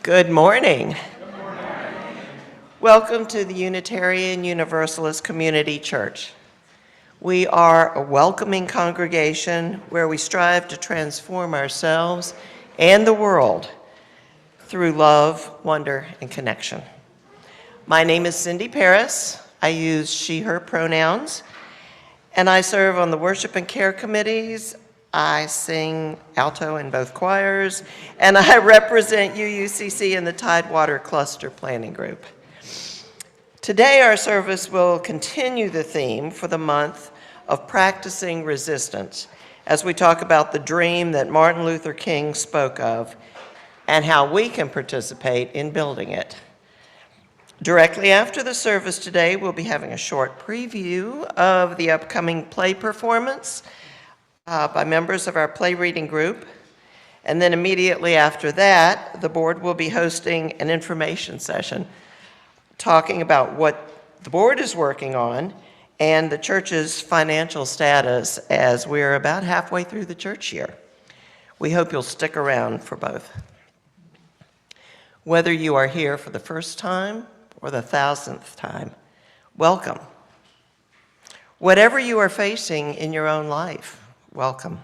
Good morning. Welcome to the Unitarian Universalist Community Church. We are a welcoming congregation where we strive to transform ourselves and the world through love, wonder, and connection. My name is Cindy Paris. I use she, her pronouns, and I serve on the worship and care committees. I sing alto in both choirs, and I represent UUCC in the Tidewater Cluster Planning Group. Today, our service will continue the theme for the month of practicing resistance as we talk about the dream that Martin Luther King spoke of and how we can participate in building it. Directly after the service today, we'll be having a short preview of the upcoming play performance by members of our play reading group. And then immediately after that, the board will be hosting an information session talking about what the board is working on and the church's financial status as we're about halfway through the church year. We hope you'll stick around for both. Whether you are here for the first time or the 1,000th time, welcome. Whatever you are facing in your own life, welcome.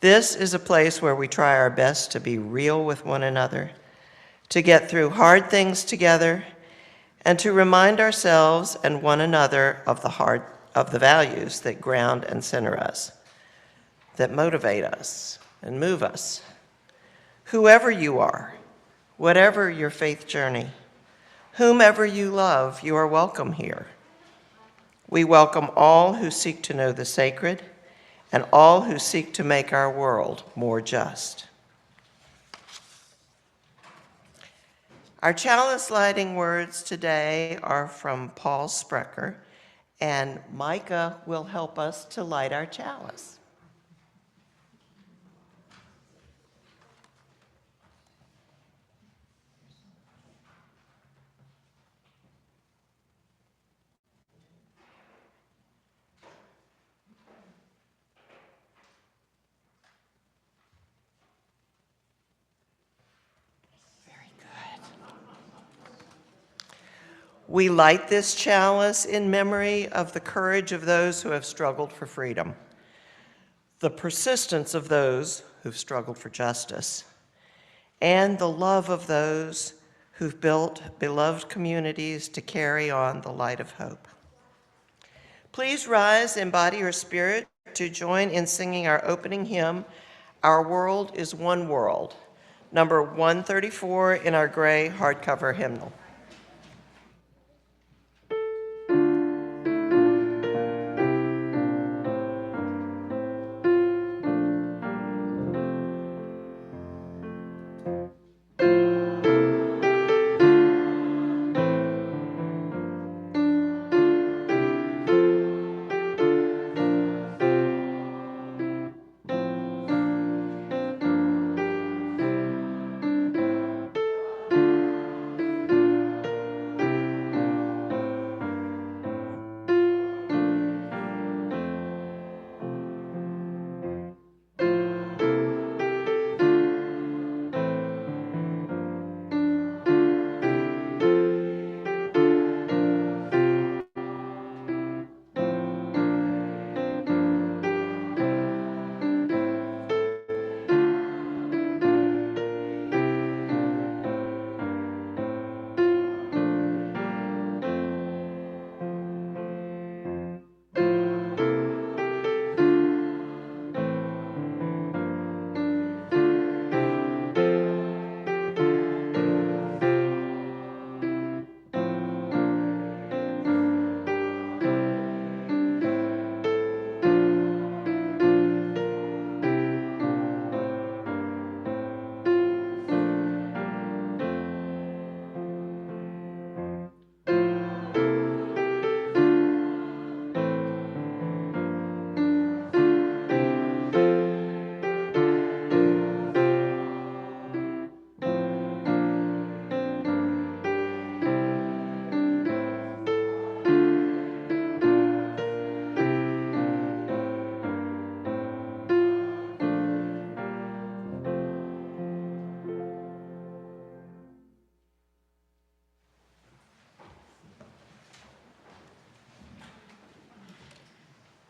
This is a place where we try our best to be real with one another, to get through hard things together, and to remind ourselves and one another of the values that ground and center us, that motivate us and move us. Whoever you are, whatever your faith journey, whomever you love, you are welcome here. We welcome all who seek to know the sacred and all who seek to make our world more just. Our chalice lighting words today are from Paul Sprecher, and Micah will help us to light our chalice. We light this chalice in memory of the courage of those who have struggled for freedom, the persistence of those who've struggled for justice, and the love of those who've built beloved communities to carry on the light of hope. Please rise in body or spirit to join in singing our opening hymn, Our World is One World, number 134 in our gray hardcover hymnal.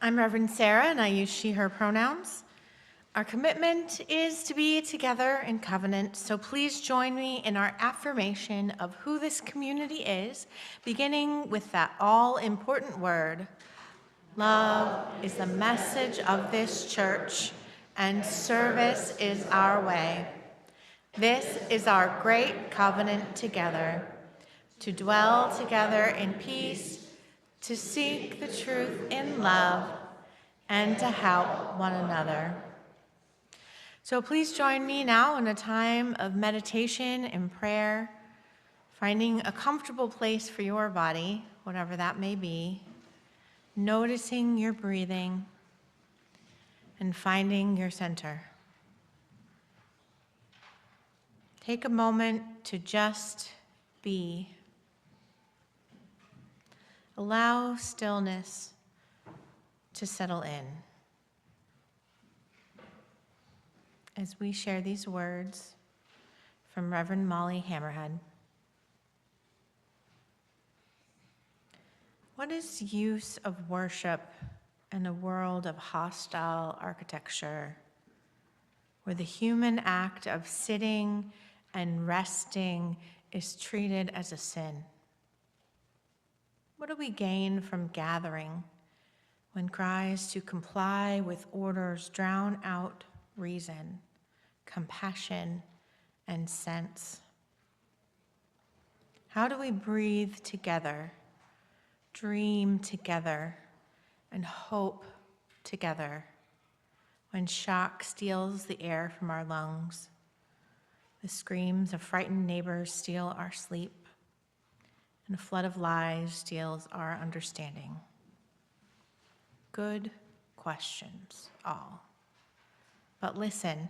I'm Reverend Sarah, and I use she, her pronouns. Our commitment is to be together in covenant, so please join me in our affirmation of who this community is, beginning with that all-important word. Love is the message of this church, and service is our way. This is our great covenant together, to dwell together in peace, to seek the truth in love, and to help one another. So please join me now in a time of meditation and prayer, finding a comfortable place for your body, whatever that may be, noticing your breathing, and finding your center. Take a moment to just be. Allow stillness to settle in as we share these words from Reverend Molly Hammerhead. What is use of worship in a world of hostile architecture, where the human act of sitting and resting is treated as a sin? What do we gain from gathering when cries to comply with orders drown out reason, compassion, and sense? How do we breathe together, dream together, and hope together when shock steals the air from our lungs, the screams of frightened neighbors steal our sleep, and a flood of lies steals our understanding? Good questions, all. But listen,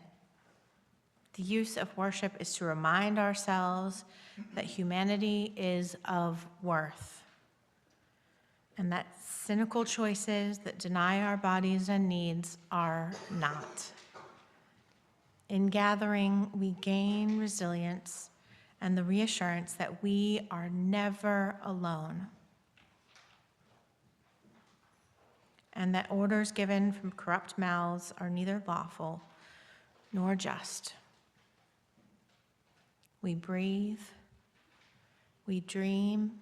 the use of worship is to remind ourselves that humanity is of worth, and that cynical choices that deny our bodies and needs are not. In gathering, we gain resilience and the reassurance that we are never alone, and that orders given from corrupt mouths are neither lawful nor just. We breathe, we dream,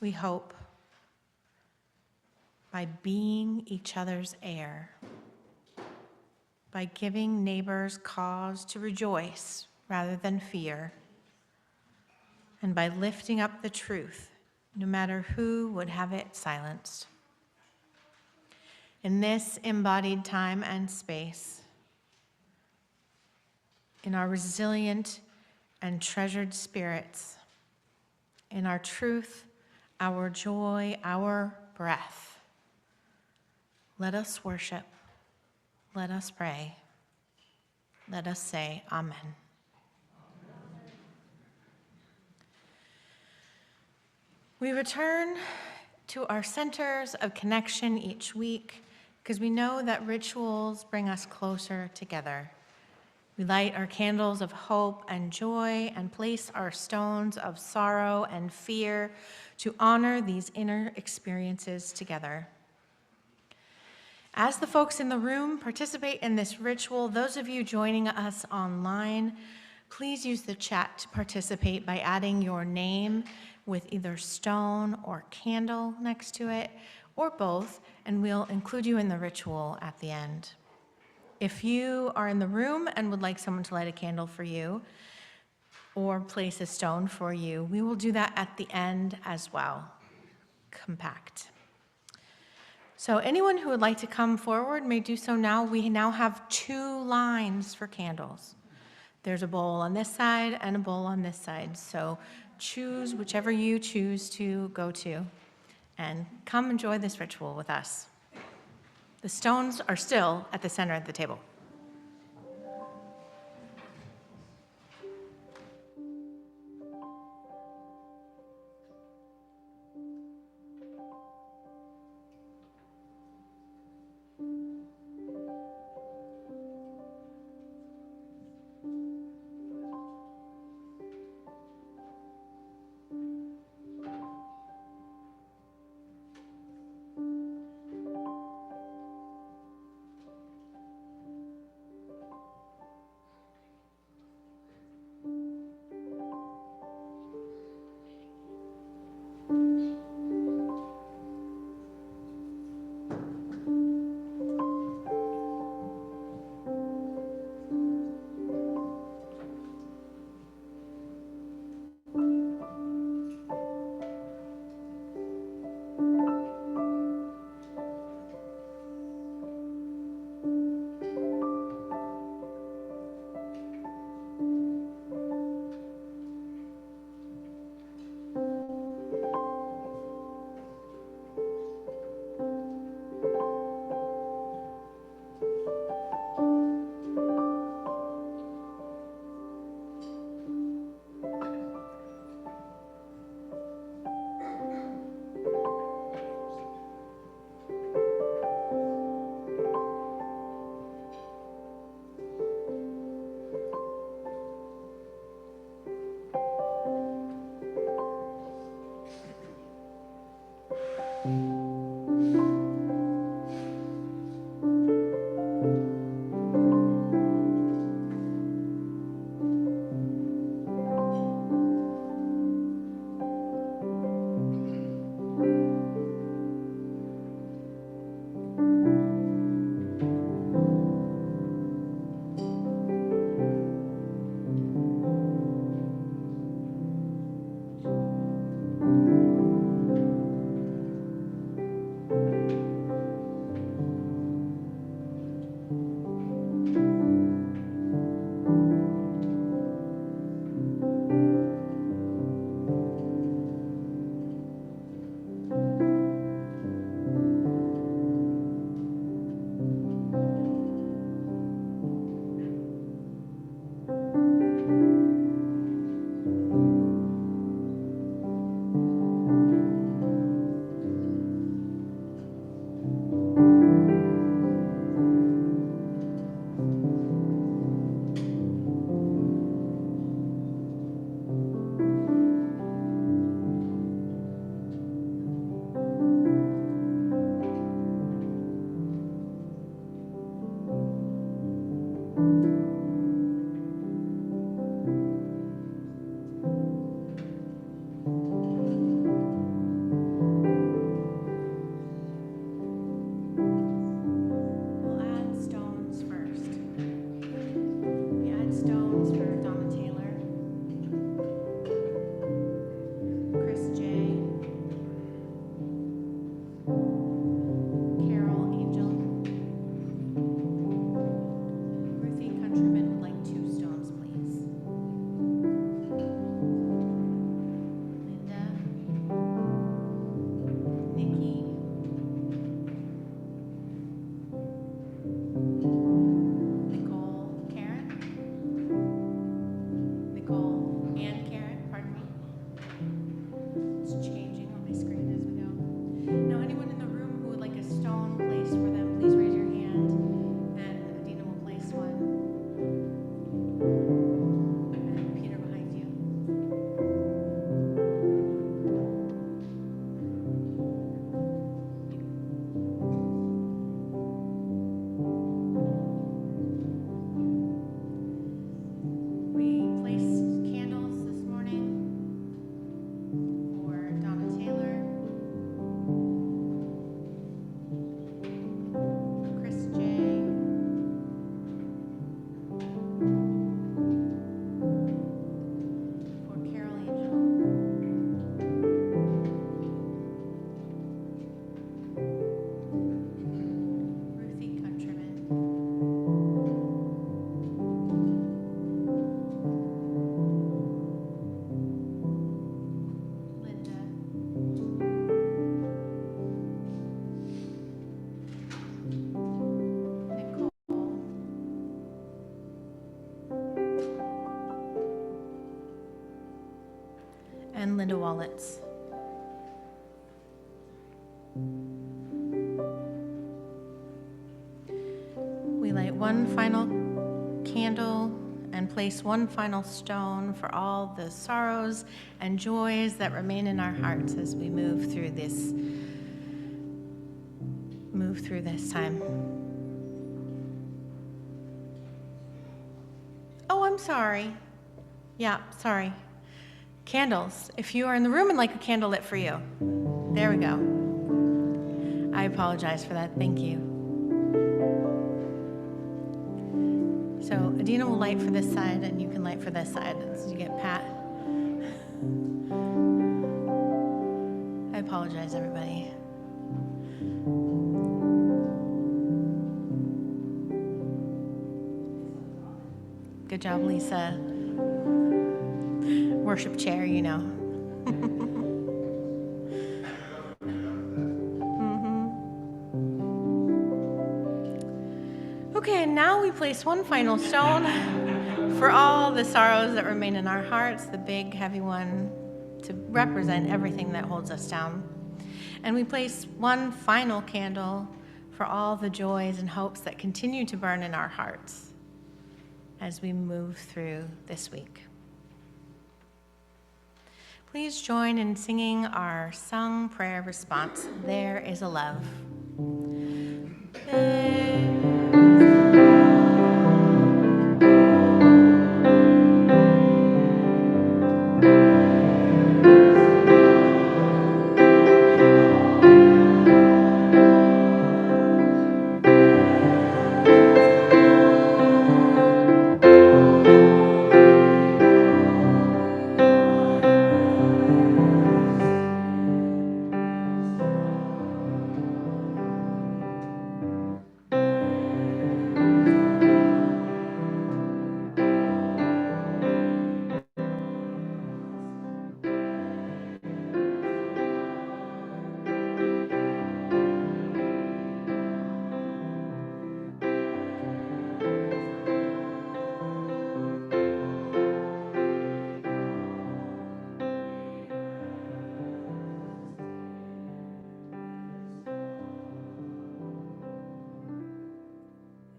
we hope by being each other's air, by giving neighbors cause to rejoice rather than fear, and by lifting up the truth, no matter who would have it silenced. In this embodied time and space, in our resilient and treasured spirits, in our truth, our joy, our breath, let us worship, let us pray, let us say amen. We return to our centers of connection each week because we know that rituals bring us closer together. We light our candles of hope and joy and place our stones of sorrow and fear to honor these inner experiences together. As the folks in the room participate in this ritual, those of you joining us online, please use the chat to participate by adding your name with either stone or candle next to it, or both, and we'll include you in the ritual at the end. If you are in the room and would like someone to light a candle for you or place a stone for you, we will do that at the end as well. Compact. So anyone who would like to come forward may do so now. We now have 2 lines for candles. There's a bowl on this side and a bowl on this side. So choose whichever you choose to go to and come enjoy this ritual with us. The stones are still at the center of the table. and Linda Wallets. We light one final candle and place one final stone for all the sorrows and joys that remain in our hearts as we move through this time. Oh, I'm sorry. Yeah, sorry. Candles. If you are in the room and like a candle lit for you. There we go. I apologize for that. Thank you. So Adina will light for this side, and you can light for this side as you get Pat. I apologize, everybody. Good job, Lisa. Worship chair, you know. Okay, and now we place one final stone for all the sorrows that remain in our hearts, the big, heavy one, to represent everything that holds us down. And we place one final candle for all the joys and hopes that continue to burn in our hearts as we move through this week. Please join in singing our sung prayer response, There is a Love.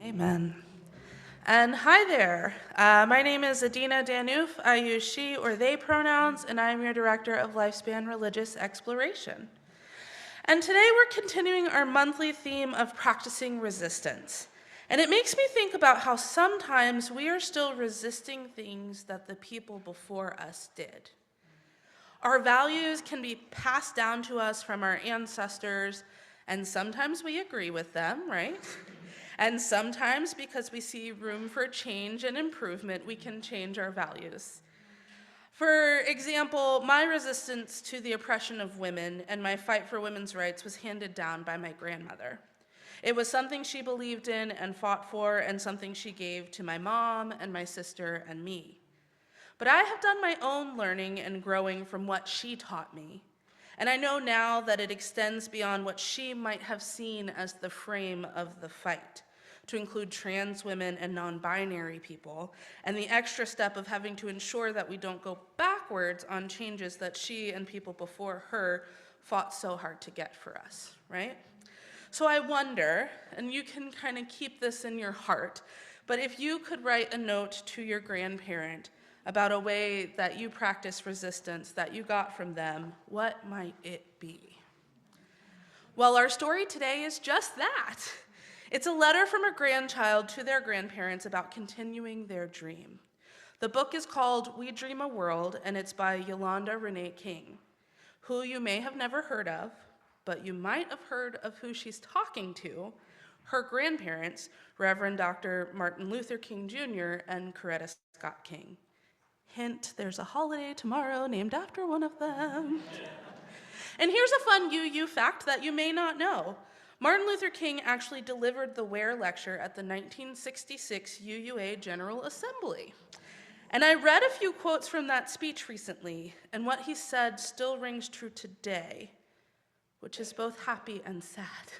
Amen. And hi there. My name is Adina Danouf. I use she or they pronouns, and I am your Director of Lifespan Religious Exploration. And today we're continuing our monthly theme of practicing resistance. And it makes me think about how sometimes we are still resisting things that the people before us did. Our values can be passed down to us from our ancestors, and sometimes we agree with them, right? And sometimes, because we see room for change and improvement, we can change our values. For example, my resistance to the oppression of women and my fight for women's rights was handed down by my grandmother. It was something she believed in and fought for, and something she gave to my mom and my sister and me. But I have done my own learning and growing from what she taught me. And I know now that it extends beyond what she might have seen as the frame of the fight, to include trans women and non-binary people, and the extra step of having to ensure that we don't go backwards on changes that she and people before her fought so hard to get for us, right? So I wonder, and you can kind of keep this in your heart, but if you could write a note to your grandparent about a way that you practice resistance that you got from them, what might it be? Well, our story today is just that. It's a letter from a grandchild to their grandparents about continuing their dream. The book is called We Dream a World, and it's by Yolanda Renee King, who you may have never heard of, but you might have heard of who she's talking to, her grandparents, Reverend Dr. Martin Luther King Jr. and Coretta Scott King. Hint, there's a holiday tomorrow named after one of them. And here's a fun UU fact that you may not know. Martin Luther King actually delivered the Ware Lecture at the 1966 UUA General Assembly. And I read a few quotes from that speech recently, and what he said still rings true today, which is both happy and sad.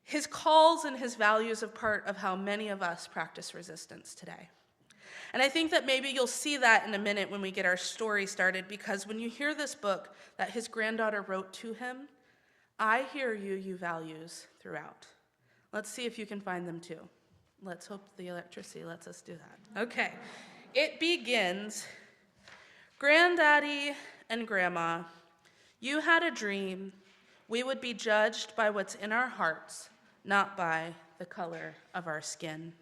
His calls and his values are part of how many of us practice resistance today. And I think that maybe you'll see that in a minute when we get our story started, because when you hear this book that his granddaughter wrote to him, I hear you values throughout. Let's see if you can find them too. Let's hope the electricity lets us do that. Okay. It begins, Granddaddy and Grandma, you had a dream. We would be judged by what's in our hearts, not by the color of our skin.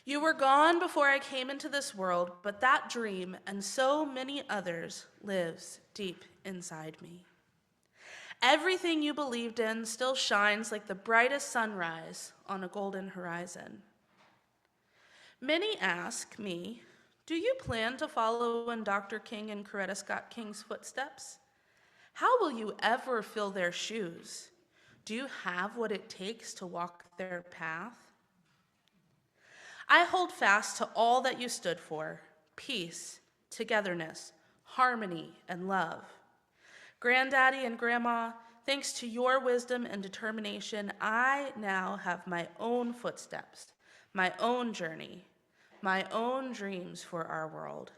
You were gone before I came into this world, but that dream and so many others lives deep inside me. Everything you believed in still shines like the brightest sunrise on a golden horizon. Many ask me, do you plan to follow in Dr. King and Coretta Scott King's footsteps? How will you ever fill their shoes? Do you have what it takes to walk their path? I hold fast to all that you stood for: peace, togetherness, harmony, and love. Granddaddy and Grandma, thanks to your wisdom and determination, I now have my own footsteps, my own journey, my own dreams for our world.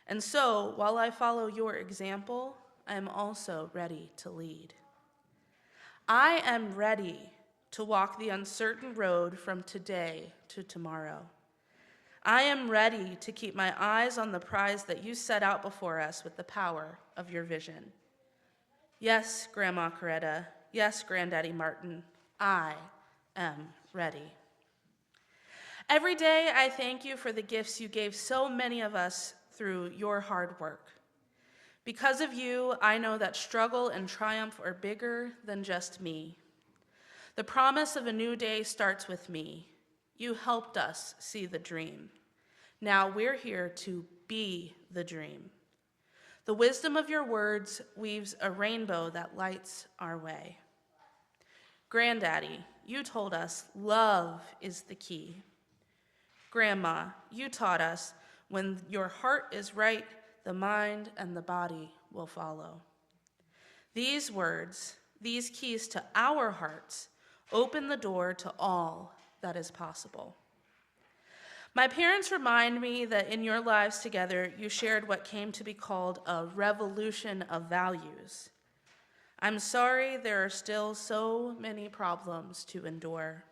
And so, while I follow your example, I am also ready to lead. I am ready to walk the uncertain road from today to tomorrow. I am ready to keep my eyes on the prize that you set out before us with the power of your vision. Yes, Grandma Coretta, yes, Granddaddy Martin, I am ready. Every day I thank you for the gifts you gave so many of us through your hard work. Because of you, I know that struggle and triumph are bigger than just me. The promise of a new day starts with me. You helped us see the dream. Now we're here to be the dream. The wisdom of your words weaves a rainbow that lights our way. Granddaddy, you told us love is the key. Grandma, you taught us when your heart is right, the mind and the body will follow. These words, these keys to our hearts, open the door to all that is possible. My parents remind me that in your lives together, you shared what came to be called a revolution of values. I'm sorry there are still so many problems to endure.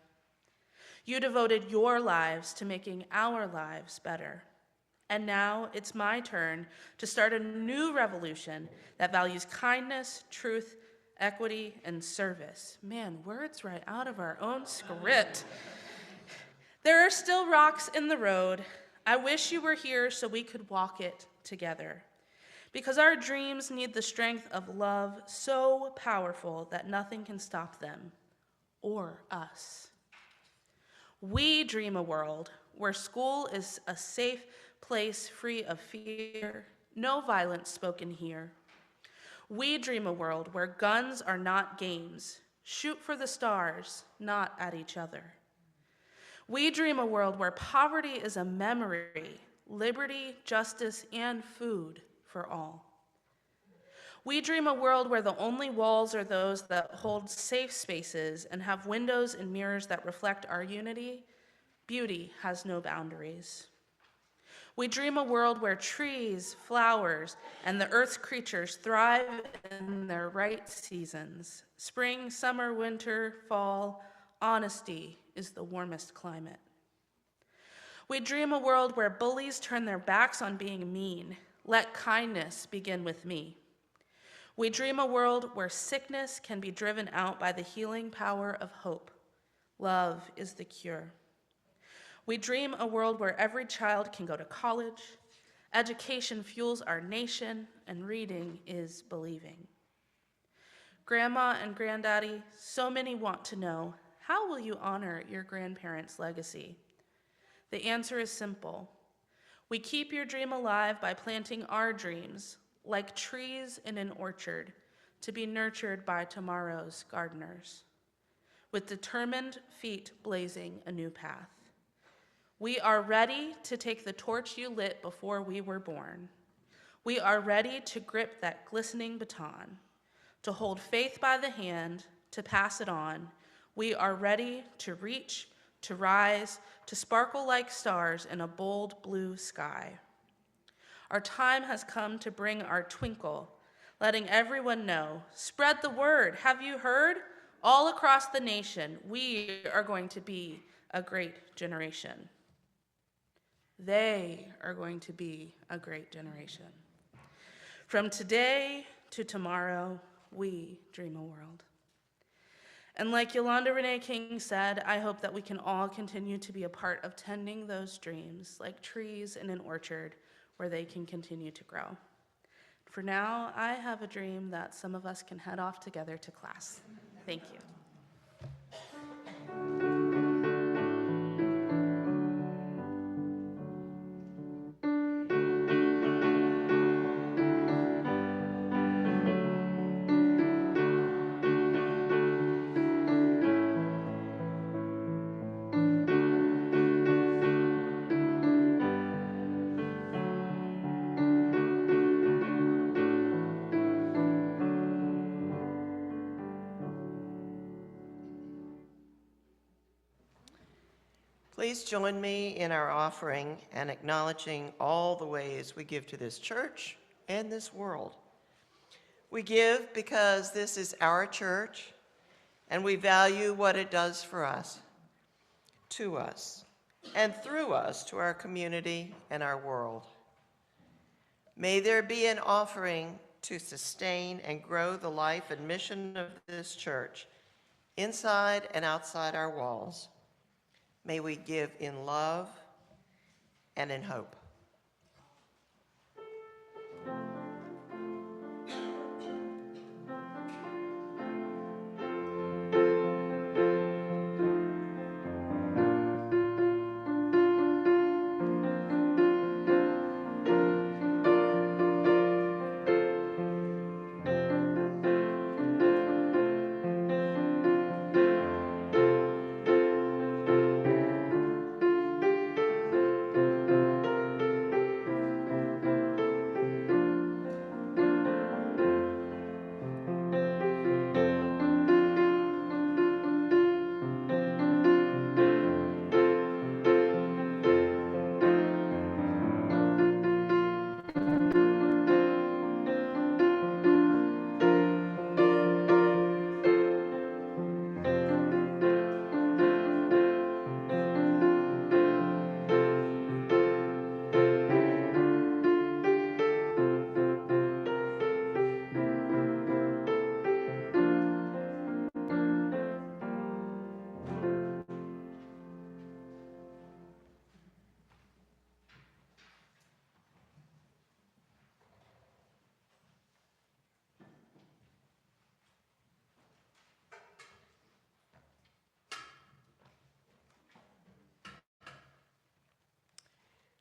You devoted your lives to making our lives better. And now it's my turn to start a new revolution that values kindness, truth, equity, and service. Man, words right out of our own script. There are still rocks in the road. I wish you were here so we could walk it together. Because our dreams need the strength of love so powerful that nothing can stop them or us. We dream a world where school is a safe place free of fear, no violence spoken here. We dream a world where guns are not games. Shoot for the stars, not at each other. We dream a world where poverty is a memory, liberty, justice, and food for all. We dream a world where the only walls are those that hold safe spaces and have windows and mirrors that reflect our unity. Beauty has no boundaries. We dream a world where trees, flowers, and the earth's creatures thrive in their right seasons. Spring, summer, winter, fall, honesty is the warmest climate. We dream a world where bullies turn their backs on being mean. Let kindness begin with me. We dream a world where sickness can be driven out by the healing power of hope. Love is the cure. We dream a world where every child can go to college, education fuels our nation, and reading is believing. Grandma and Granddaddy, so many want to know, how will you honor your grandparents' legacy? The answer is simple. We keep your dream alive by planting our dreams, like trees in an orchard, to be nurtured by tomorrow's gardeners, with determined feet blazing a new path. We are ready to take the torch you lit before we were born. We are ready to grip that glistening baton, to hold faith by the hand, to pass it on. We are ready to reach, to rise, to sparkle like stars in a bold blue sky. Our time has come to bring our twinkle, letting everyone know. Spread the word. Have you heard? All across the nation, we are going to be a great generation. They are going to be a great generation. From today to tomorrow, we dream a world. And like Yolanda Renee King said, I hope that we can all continue to be a part of tending those dreams like trees in an orchard where they can continue to grow. For now, I have a dream that some of us can head off together to class. Thank you. Please join me in our offering and acknowledging all the ways we give to this church and this world. We give because this is our church, and we value what it does for us, to us, and through us to our community and our world. May there be an offering to sustain and grow the life and mission of this church inside and outside our walls. May we give in love and in hope.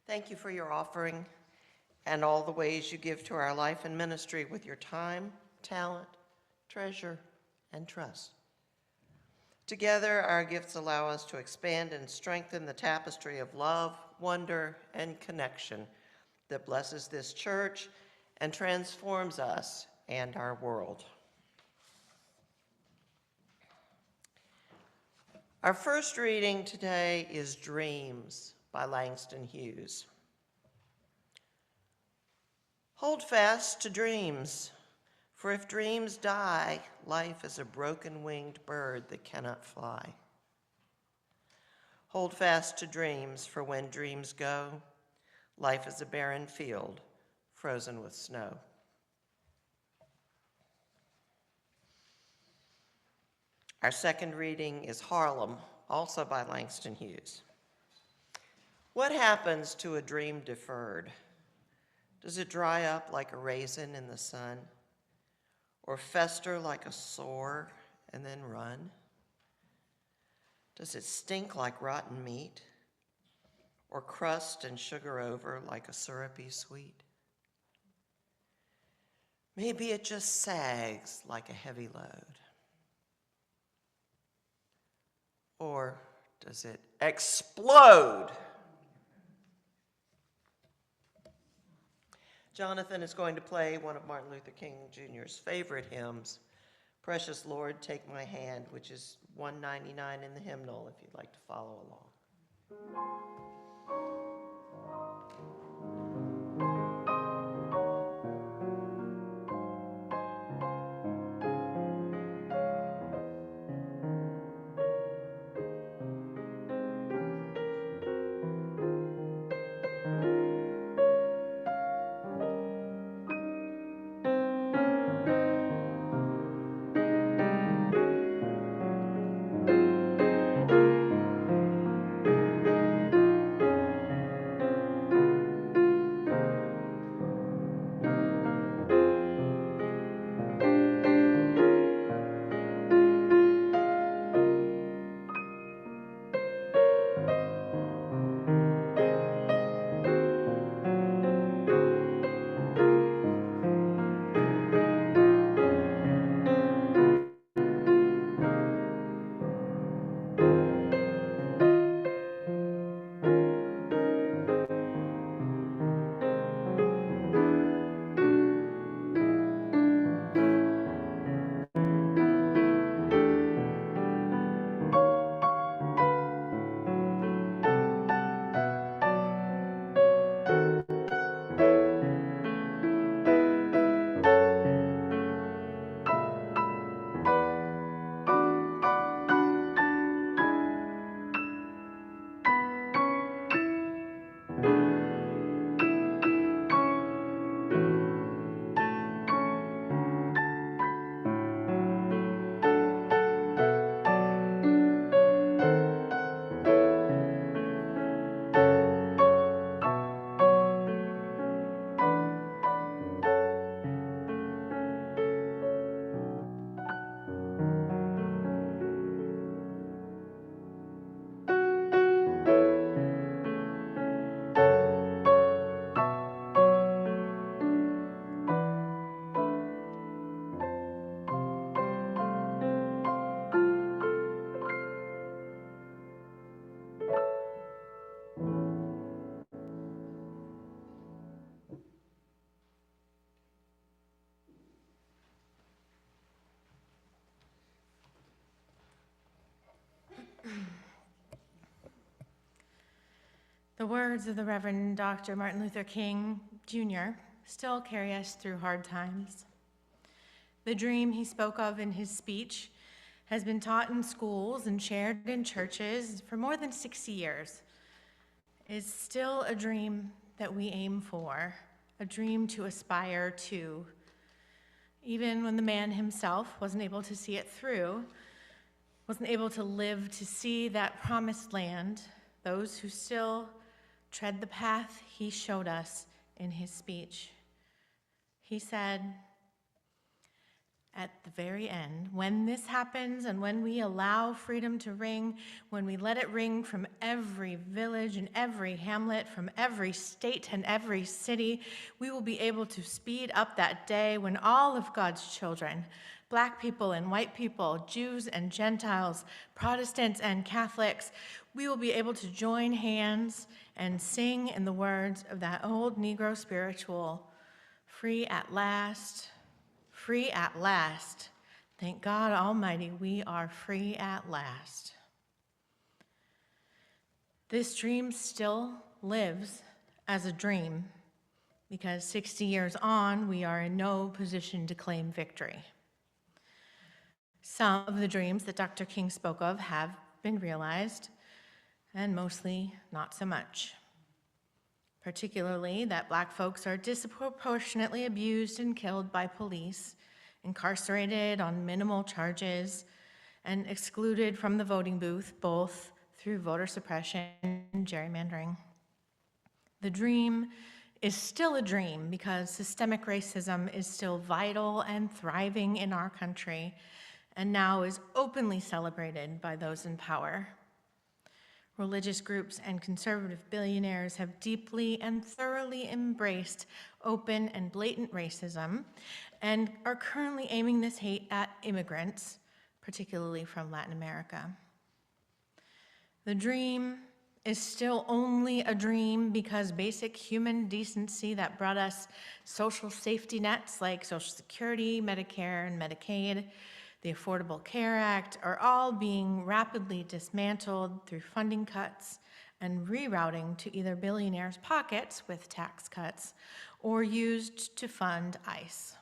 Thank you for your offering and all the ways you give to our life and ministry with your time, talent, treasure, and trust. Together, our gifts allow us to expand and strengthen the tapestry of love, wonder, and connection that blesses this church and transforms us and our world. Our first reading today is Dreams by Langston Hughes. Hold fast to dreams, for if dreams die, life is a broken-winged bird that cannot fly. Hold fast to dreams, for when dreams go, life is a barren field frozen with snow. Our second reading is Harlem, also by Langston Hughes. What happens to a dream deferred? Does it dry up like a raisin in the sun, or fester like a sore and then run? Does it stink like rotten meat, or crust and sugar over like a syrupy sweet? Maybe it just sags like a heavy load. Or does it explode? Jonathan is going to play one of Martin Luther King Jr.'s favorite hymns, Precious Lord, Take My Hand, which is 199 in the hymnal if you'd like to follow along. The words of the Reverend Dr. Martin Luther King Jr. still carry us through hard times. The dream he spoke of in his speech has been taught in schools and shared in churches for more than 60 years. It's still a dream that we aim for, a dream to aspire to. Even when the man himself wasn't able to see it through, wasn't able to live to see that promised land, those who still tread the path he showed us in his speech. He said, at the very end, when this happens and when we allow freedom to ring, when we let it ring from every village and every hamlet, from every state and every city, we will be able to speed up that day when all of God's children, Black people and white people, Jews and Gentiles, Protestants and Catholics, we will be able to join hands and sing in the words of that old Negro spiritual, free at last, free at last. Thank God Almighty, we are free at last. This dream still lives as a dream because 60 years on, we are in no position to claim victory. Some of the dreams that Dr. King spoke of have been realized, and mostly not so much. Particularly that Black folks are disproportionately abused and killed by police, incarcerated on minimal charges, and excluded from the voting booth, both through voter suppression and gerrymandering. The dream is still a dream because systemic racism is still vital and thriving in our country, and now is openly celebrated by those in power. Religious groups and conservative billionaires have deeply and thoroughly embraced open and blatant racism and are currently aiming this hate at immigrants, particularly from Latin America. The dream is still only a dream because basic human decency that brought us social safety nets like Social Security, Medicare, and Medicaid, the Affordable Care Act are all being rapidly dismantled through funding cuts and rerouting to either billionaires' pockets with tax cuts or used to fund ICE.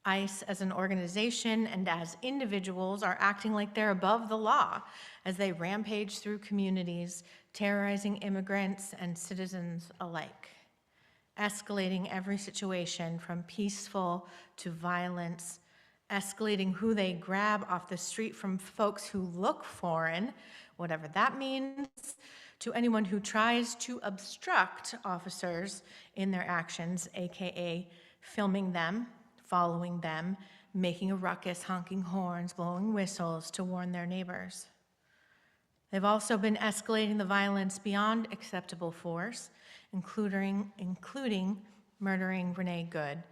ICE as an organization and as individuals are acting like they're above the law as they rampage through communities, terrorizing immigrants and citizens alike, escalating every situation from peaceful to violence, escalating who they grab off the street from folks who look foreign, whatever that means, to anyone who tries to obstruct officers in their actions, aka filming them, following them, making a ruckus, honking horns, blowing whistles to warn their neighbors. They've also been escalating the violence beyond acceptable force, including murdering Renee Good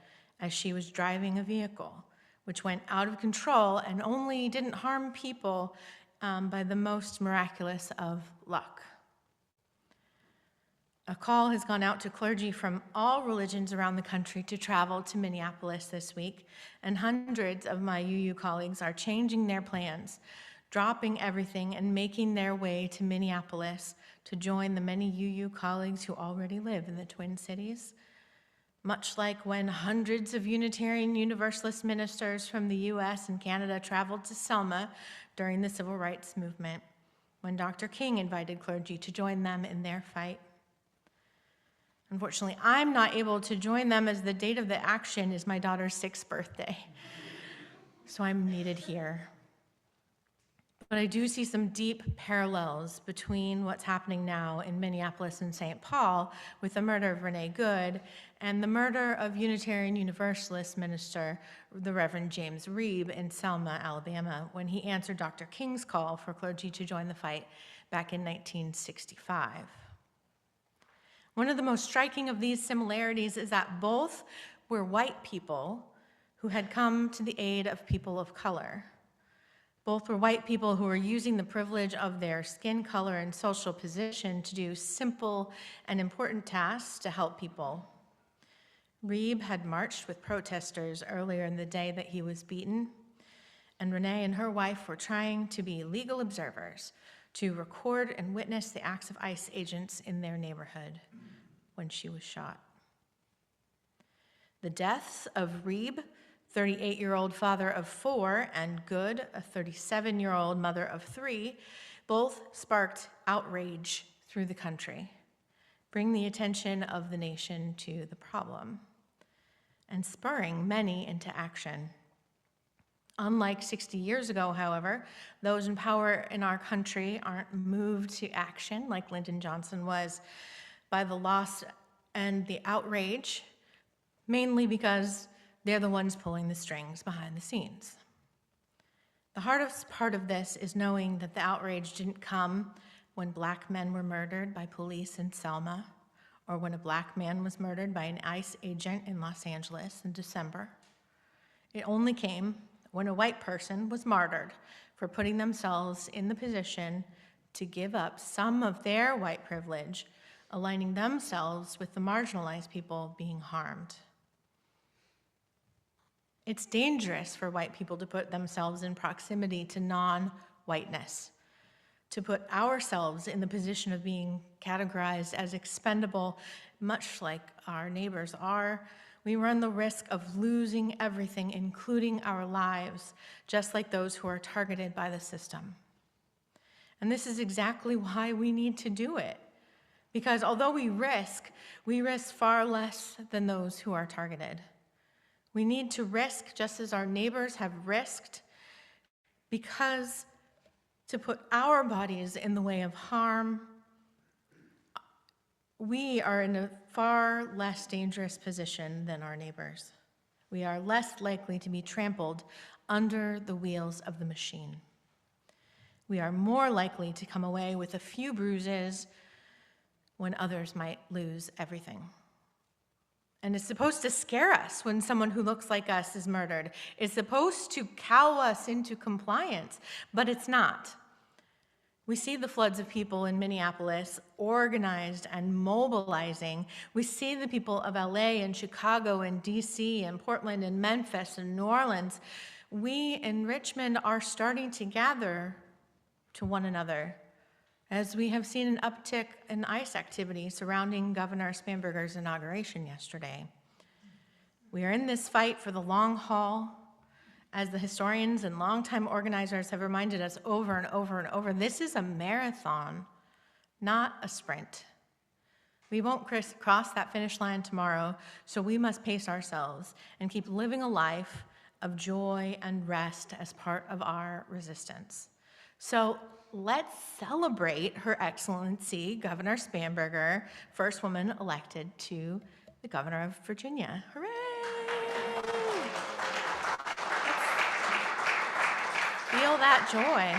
as she was driving a vehicle, which went out of control and only didn't harm people by the most miraculous of luck. A call has gone out to clergy from all religions around the country to travel to Minneapolis this week, and hundreds of my UU colleagues are changing their plans, dropping everything and making their way to Minneapolis to join the many UU colleagues who already live in the Twin Cities. Much like when hundreds of Unitarian Universalist ministers from the US and Canada traveled to Selma during the Civil Rights Movement, when Dr. King invited clergy to join them in their fight. Unfortunately, I'm not able to join them as the date of the action is my daughter's 6th birthday, so I'm needed here. But I do see some deep parallels between what's happening now in Minneapolis and St. Paul with the murder of Renee Good and the murder of Unitarian Universalist minister, the Reverend James Reeb in Selma, Alabama, when he answered Dr. King's call for clergy to join the fight back in 1965. One of the most striking of these similarities is that both were white people who had come to the aid of people of color. Both were white people who were using the privilege of their skin color and social position to do simple and important tasks to help people. Reeb had marched with protesters earlier in the day that he was beaten, and Renee and her wife were trying to be legal observers to record and witness the acts of ICE agents in their neighborhood when she was shot. The deaths of Reeb, 38-year-old father of 4, and Good, a 37-year-old mother of 3, both sparked outrage through the country, bring the attention of the nation to the problem, and spurring many into action. Unlike 60 years ago, however, those in power in our country aren't moved to action like Lyndon Johnson was by the loss and the outrage, mainly because they're the ones pulling the strings behind the scenes. The hardest part of this is knowing that the outrage didn't come when Black men were murdered by police in Selma, or when a Black man was murdered by an ICE agent in Los Angeles in December. It only came when a white person was martyred for putting themselves in the position to give up some of their white privilege, aligning themselves with the marginalized people being harmed. It's dangerous for white people to put themselves in proximity to non-whiteness, to put ourselves in the position of being categorized as expendable, much like our neighbors are. We run the risk of losing everything, including our lives, just like those who are targeted by the system. And this is exactly why we need to do it. Because although we risk far less than those who are targeted. We need to risk just as our neighbors have risked, because to put our bodies in the way of harm, we are in a far less dangerous position than our neighbors. We are less likely to be trampled under the wheels of the machine. We are more likely to come away with a few bruises when others might lose everything. And it's supposed to scare us when someone who looks like us is murdered. It's supposed to cow us into compliance, but it's not. We see the floods of people in Minneapolis organized and mobilizing. We see the people of LA and Chicago and DC and Portland and Memphis and New Orleans. We in Richmond are starting to gather to one another, as we have seen an uptick in ICE activity surrounding Governor Spanberger's inauguration yesterday. We are in this fight for the long haul, as the historians and longtime organizers have reminded us over and over and over. This is a marathon, not a sprint. We won't cross that finish line tomorrow, so we must pace ourselves and keep living a life of joy and rest as part of our resistance. So let's celebrate Her Excellency Governor Spanberger, first woman elected to the Governor of Virginia. Hooray! Let's feel that joy.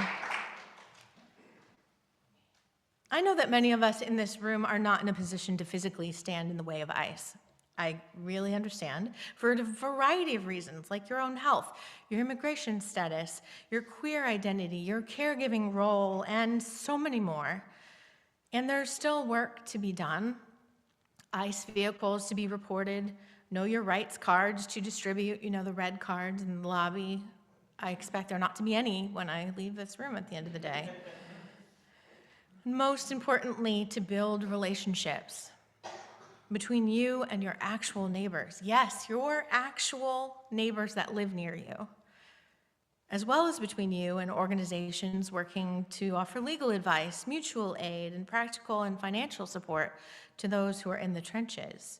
I know that many of us in this room are not in a position to physically stand in the way of ICE. I really understand, for a variety of reasons, like your own health, your immigration status, your queer identity, your caregiving role, and so many more. And there's still work to be done. ICE vehicles to be reported, know your rights cards to distribute, the red cards in the lobby. I expect there not to be any when I leave this room at the end of the day. Most importantly, to build relationships between you and your actual neighbors. Yes, your actual neighbors that live near you, as well as between you and organizations working to offer legal advice, mutual aid, and practical and financial support to those who are in the trenches.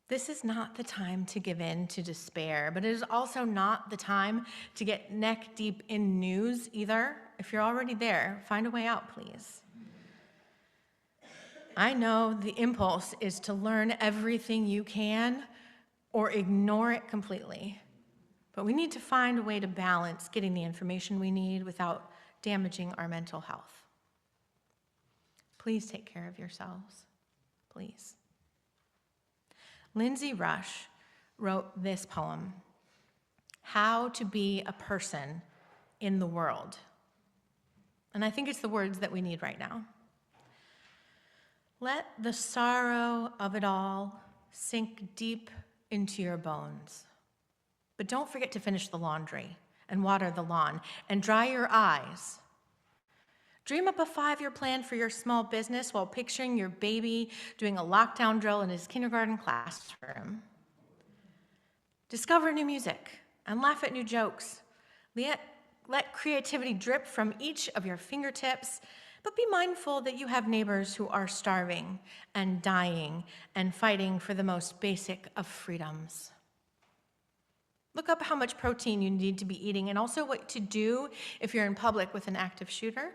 This is not the time to give in to despair, but it is also not the time to get neck deep in news either. If you're already there, find a way out, please. I know the impulse is to learn everything you can or ignore it completely, but we need to find a way to balance getting the information we need without damaging our mental health. Please take care of yourselves, please. Lindsay Rush wrote this poem, How to Be a Person in the World. And I think it's the words that we need right now. Let the sorrow of it all sink deep into your bones. But don't forget to finish the laundry and water the lawn and dry your eyes. Dream up a 5-year plan for your small business while picturing your baby doing a lockdown drill in his kindergarten classroom. Discover new music and laugh at new jokes. Let creativity drip from each of your fingertips, but be mindful that you have neighbors who are starving and dying and fighting for the most basic of freedoms. Look up how much protein you need to be eating and also what to do if you're in public with an active shooter.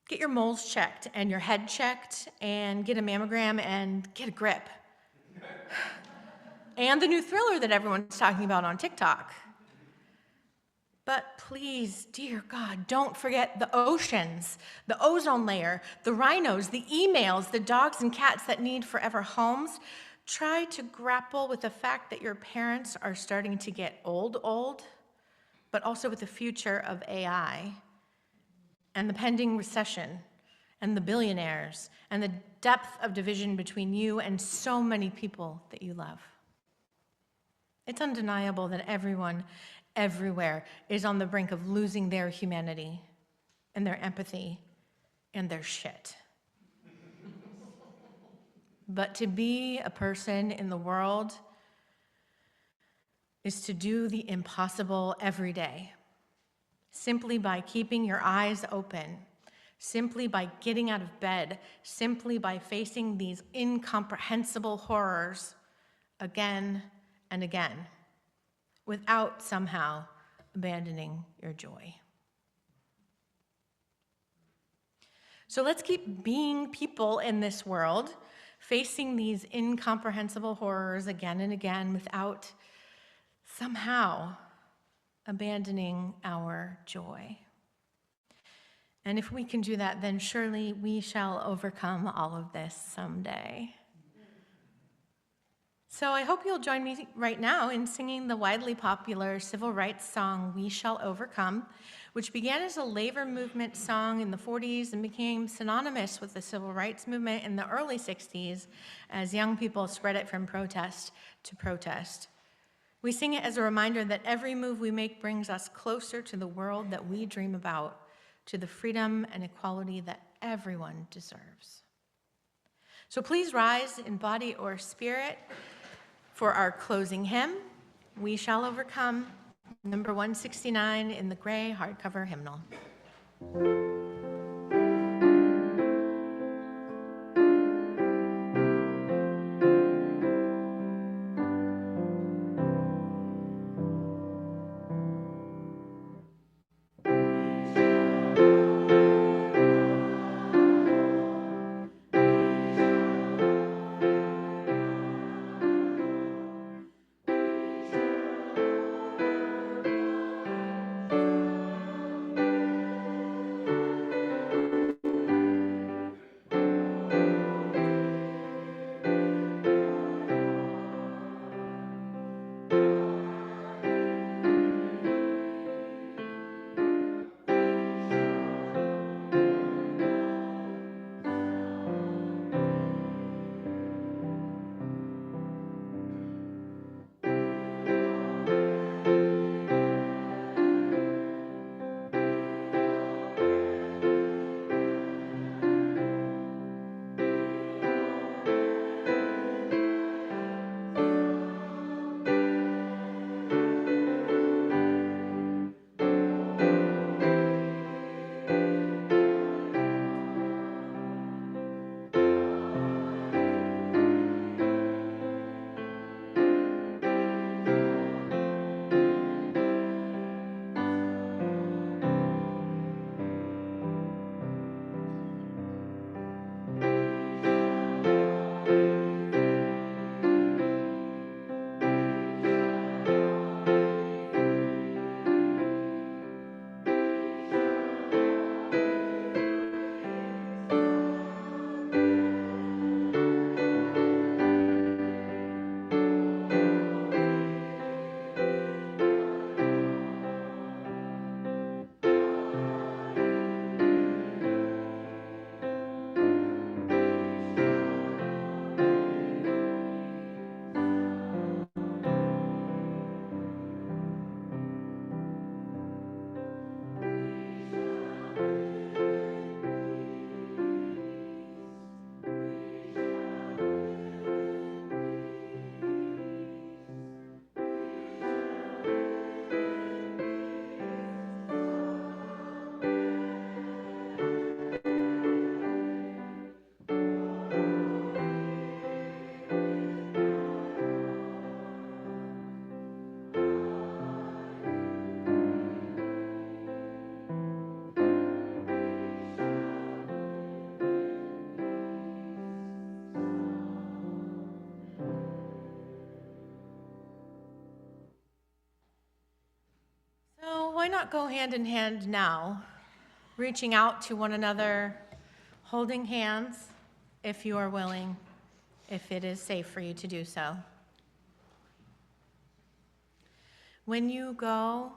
Get your moles checked and your head checked and get a mammogram and get a grip. And the new thriller that everyone's talking about on TikTok. But please, dear God, don't forget the oceans, the ozone layer, the rhinos, the emails, the dogs and cats that need forever homes. Try to grapple with the fact that your parents are starting to get old, but also with the future of AI and the pending recession and the billionaires and the depth of division between you and so many people that you love. It's undeniable that everyone, everywhere, is on the brink of losing their humanity and their empathy and their shit. But to be a person in the world is to do the impossible every day, simply by keeping your eyes open, simply by getting out of bed, simply by facing these incomprehensible horrors again and again, without somehow abandoning your joy. So let's keep being people in this world, facing these incomprehensible horrors again and again without somehow abandoning our joy. And if we can do that, then surely we shall overcome all of this someday. So I hope you'll join me right now in singing the widely popular civil rights song, We Shall Overcome, which began as a labor movement song in the 40s and became synonymous with the civil rights movement in the early 60s as young people spread it from protest to protest. We sing it as a reminder that every move we make brings us closer to the world that we dream about, to the freedom and equality that everyone deserves. So please rise in body or spirit for our closing hymn, We Shall Overcome, number 169 in the gray hardcover hymnal. Why not go hand in hand now, reaching out to one another, holding hands, if you are willing, if it is safe for you to do so. When you go,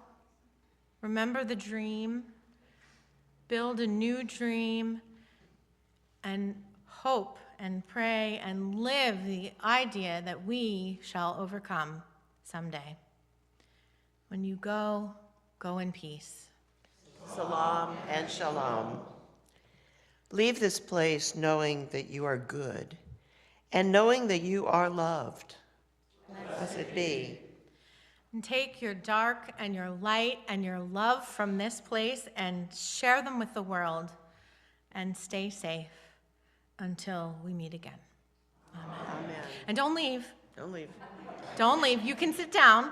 remember the dream, build a new dream, and hope and pray and live the idea that we shall overcome someday. When you go, go in peace. Salam and shalom. Leave this place knowing that you are good and knowing that you are loved. Blessed it be. And take your dark and your light and your love from this place and share them with the world. And stay safe until we meet again. Amen. Amen. And don't leave. Don't leave. Don't leave. You can sit down.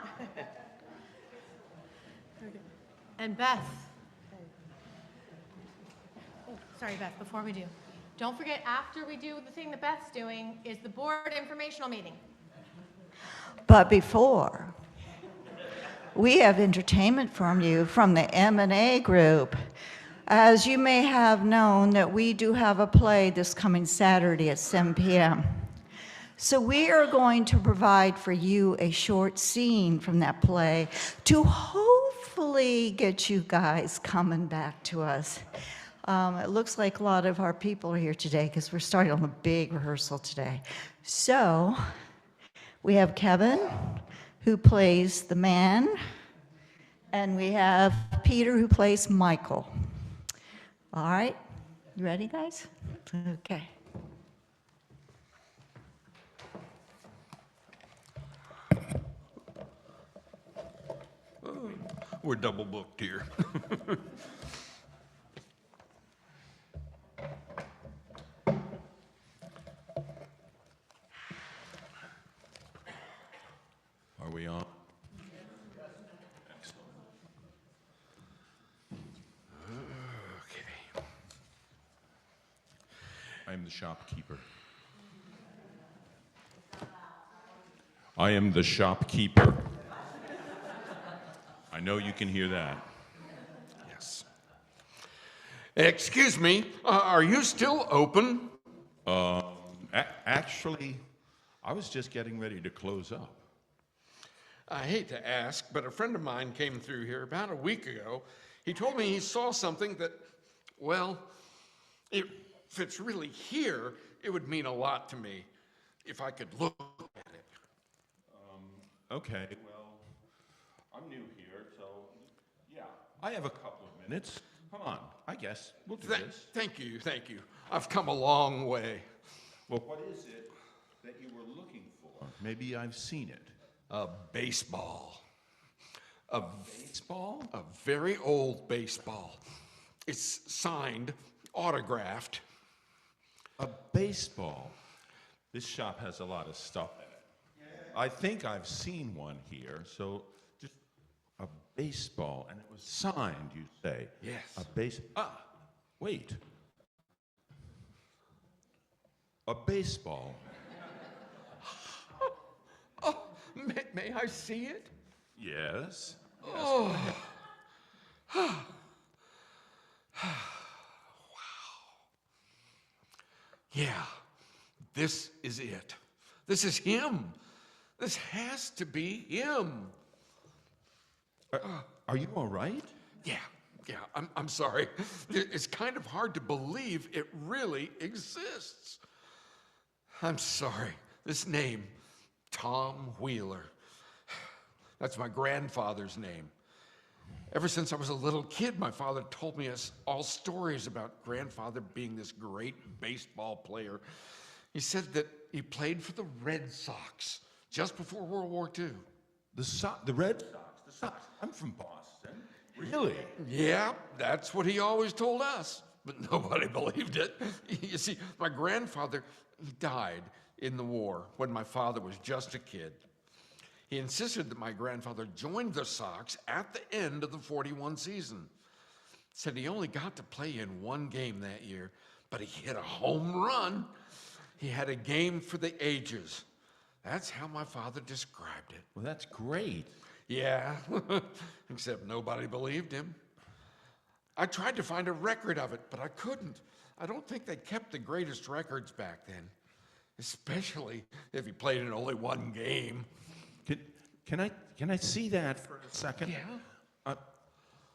And Beth. Oh, sorry, Beth, before we do. Don't forget, after we do the thing that Beth's doing, is the board informational meeting. But before, we have entertainment from you from the M&A group. As you may have known that we do have a play this coming Saturday at 7 p.m. So we are going to provide for you a short scene from that play to hopefully get you guys coming back to us. It looks like a lot of our people are here today because we're starting on a big rehearsal today. So we have Kevin, who plays the man, and we have Peter, who plays Michael. All right, you ready, guys? Okay. We're double booked here. Are we on? Okay. I am the shopkeeper. I am the shopkeeper. I know you can hear that. Yes. Excuse me, are you still open? Actually, I was just getting ready to close up. I hate to ask, but a friend of mine came through here about a week ago. He told me he saw something that, well, if it's really here, it would mean a lot to me if I could look at it. Okay, well, I'm new here, so yeah, I have a couple of minutes. Come on, I guess we'll do this. Thank you. I've come a long way. Well, what is it that you were looking for? Maybe I've seen it. A baseball. Baseball? A very old baseball. It's signed, autographed. A baseball. This shop has a lot of stuff in it. I think I've seen one here, so just a baseball, and it was signed, you say? Yes. Wait. A baseball. Oh, may I see it? Yes. Oh. Wow. Yeah, this is it. This is him. This has to be him. Are you all right? Yeah, I'm sorry. It's kind of hard to believe it really exists. I'm sorry. This name, Tom Wheeler, that's my grandfather's name. Ever since I was a little kid, my father told me all stories about grandfather being this great baseball player. He said that he played for the Red Sox just before World War II. The Red Sox. The Sox. I'm from Boston. Really? Yeah, that's what he always told us, but nobody believed it. You see, my grandfather died in the war when my father was just a kid. He insisted that my grandfather joined the Sox at the end of the 41 season. Said he only got to play in one game that year, but he hit a home run. He had a game for the ages. That's how my father described it. Well, that's great. Yeah, except nobody believed him. I tried to find a record of it, but I couldn't. I don't think they kept the greatest records back then, especially if he played in only one game. Can I see that for a second? Yeah.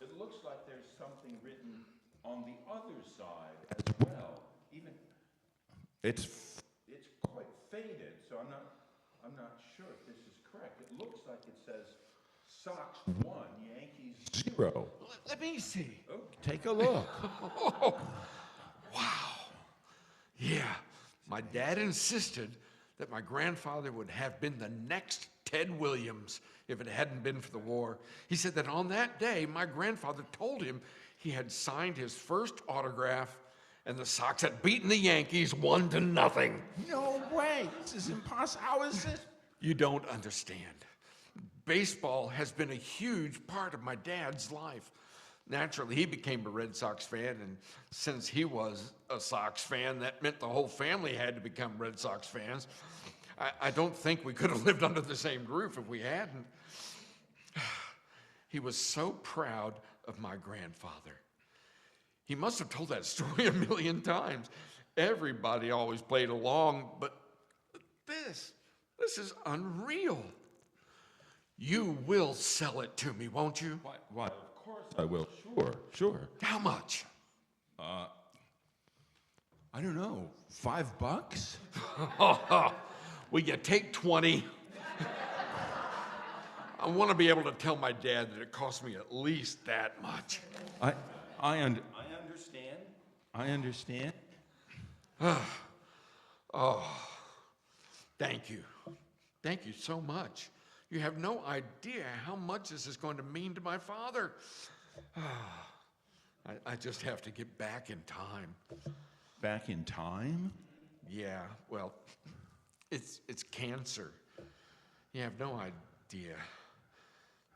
It looks like there's something written on the other side as well. Even it's quite faded, so I'm not sure if this is correct. It looks like it says Sox 1, Yankees 0. Let me see. Oh, take a look. Oh, wow. Yeah, my dad insisted that my grandfather would have been the next Ted Williams if it hadn't been for the war. He said that on that day, my grandfather told him he had signed his first autograph and the Sox had beaten the Yankees 1-0. No way. This is impossible. How is this? You don't understand. Baseball has been a huge part of my dad's life. Naturally, he became a Red Sox fan, and since he was a Sox fan, that meant the whole family had to become Red Sox fans. I don't think we could have lived under the same roof if we hadn't. He was so proud of my grandfather. He must have told that story a million times. Everybody always played along, but this is unreal. You will sell it to me, won't you? Why? Of course I will. Sure. How much? I don't know. $5? Will you take 20? I want to be able to tell my dad that it cost me at least that much. I understand. I understand. Oh, thank you. Thank you so much. You have no idea how much this is going to mean to my father. I just have to get back in time. Back in time? Yeah, well, it's cancer. You have no idea.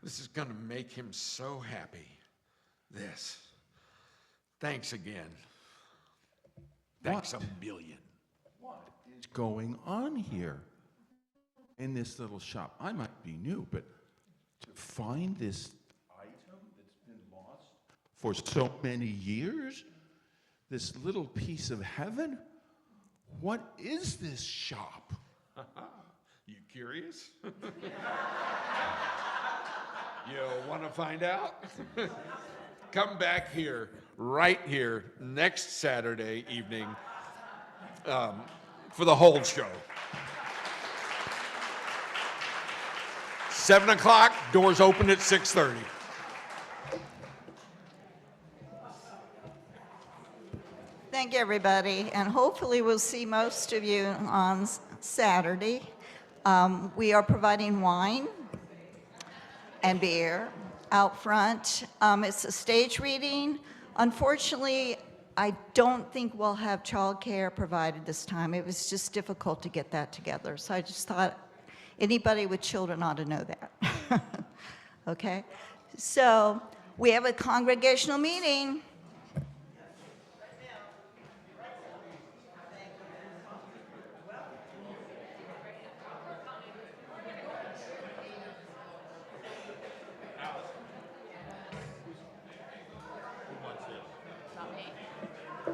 This is going to make him so happy. This. Thanks again. Thanks a million. What is going on here in this little shop? I might be new, but to find this item that's been lost for so many years, this little piece of heaven, what is this shop? You curious? You want to find out? Come back here, right here, next Saturday evening for the whole show. 7 o'clock, doors open at 6:30. Thank you, everybody, and hopefully we'll see most of you on Saturday. We are providing wine and beer out front. It's a stage reading. Unfortunately, I don't think we'll have childcare provided this time. It was just difficult to get that together. So I just thought anybody with children ought to know that. Okay? So we have a congregational meeting.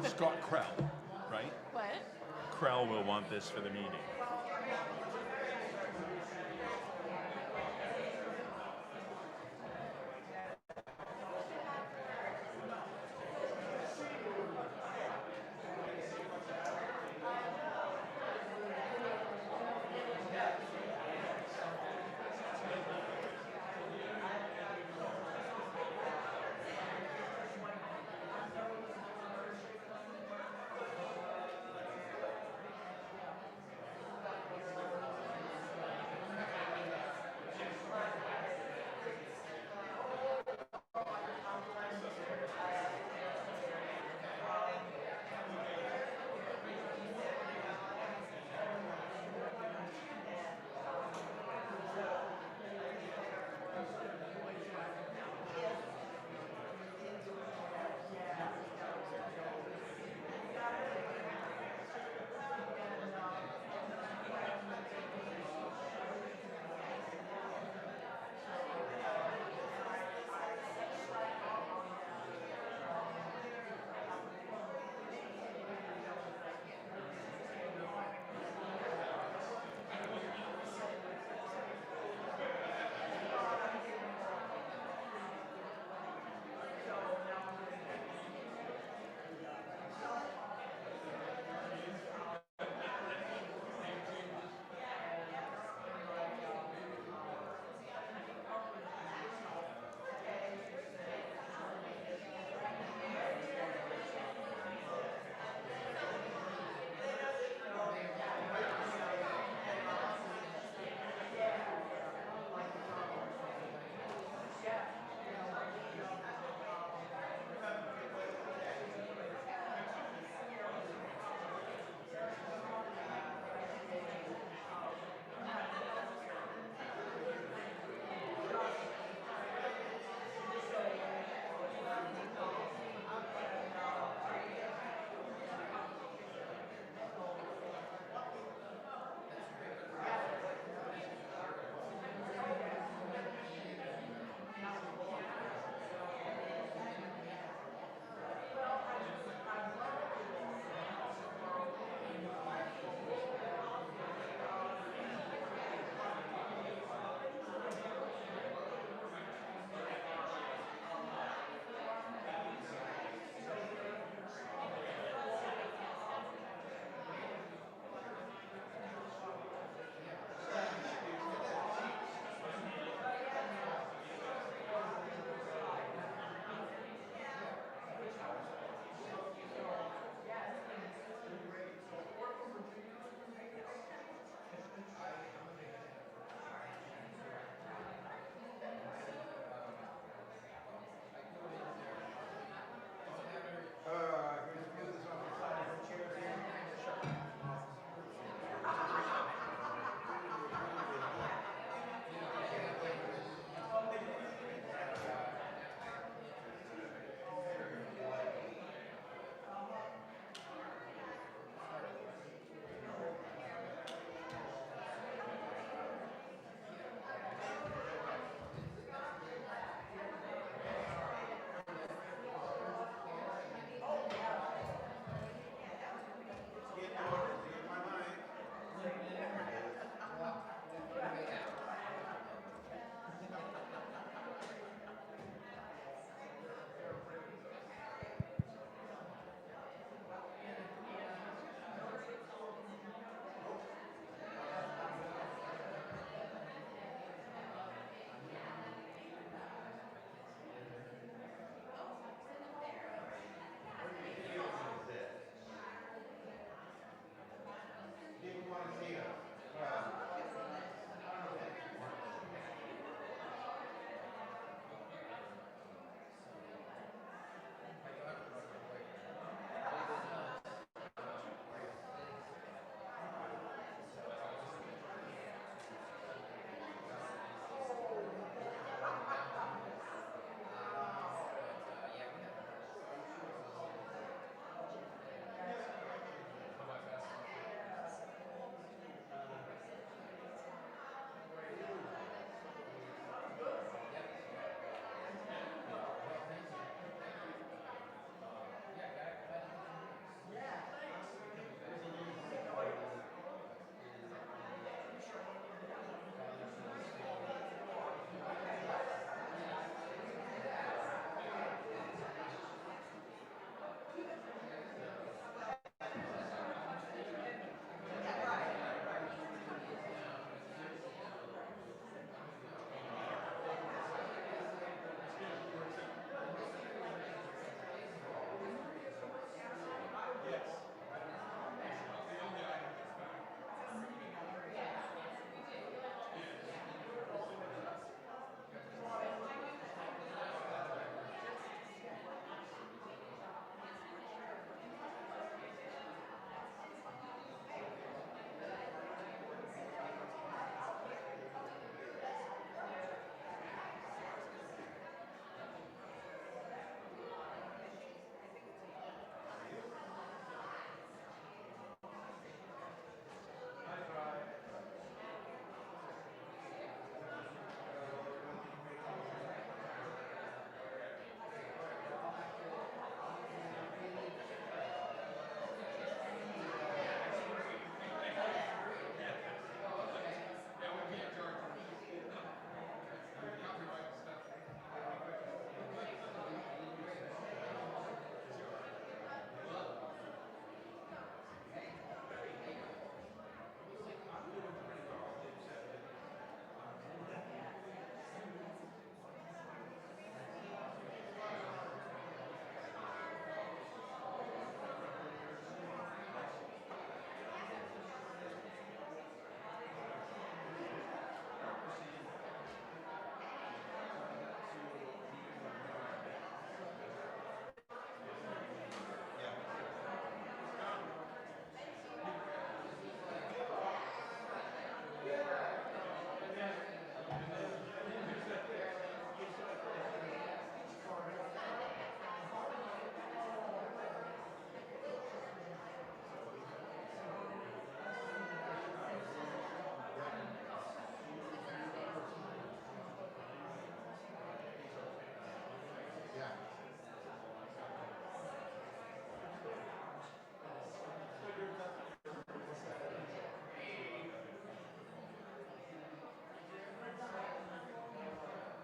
Scott Krell, right? What? Krell will want this for the meeting.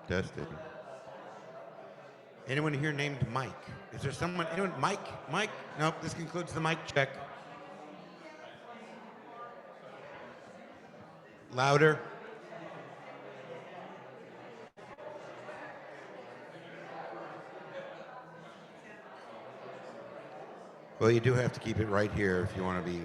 Testing. Anyone here named Mike? Is there someone? Anyone? Mike? Mike? Nope. This concludes the mic check. Louder. Well, you do have to keep it right here if you want to be.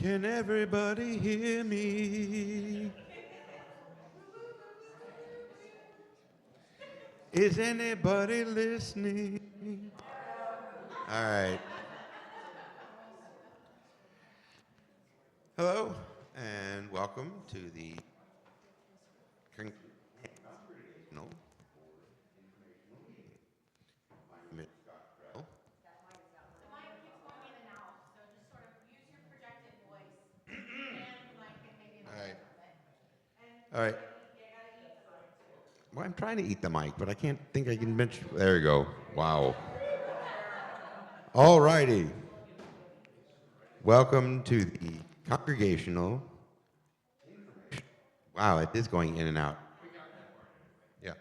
Can everybody hear me? Is anybody listening? All right. Hello, and welcome to the congregational. All right. All right. Well, I'm trying to eat the mic, but I can't think I can mention. There you go. Wow. All righty. Welcome to the congregational. Wow, it is going in and out. Yeah.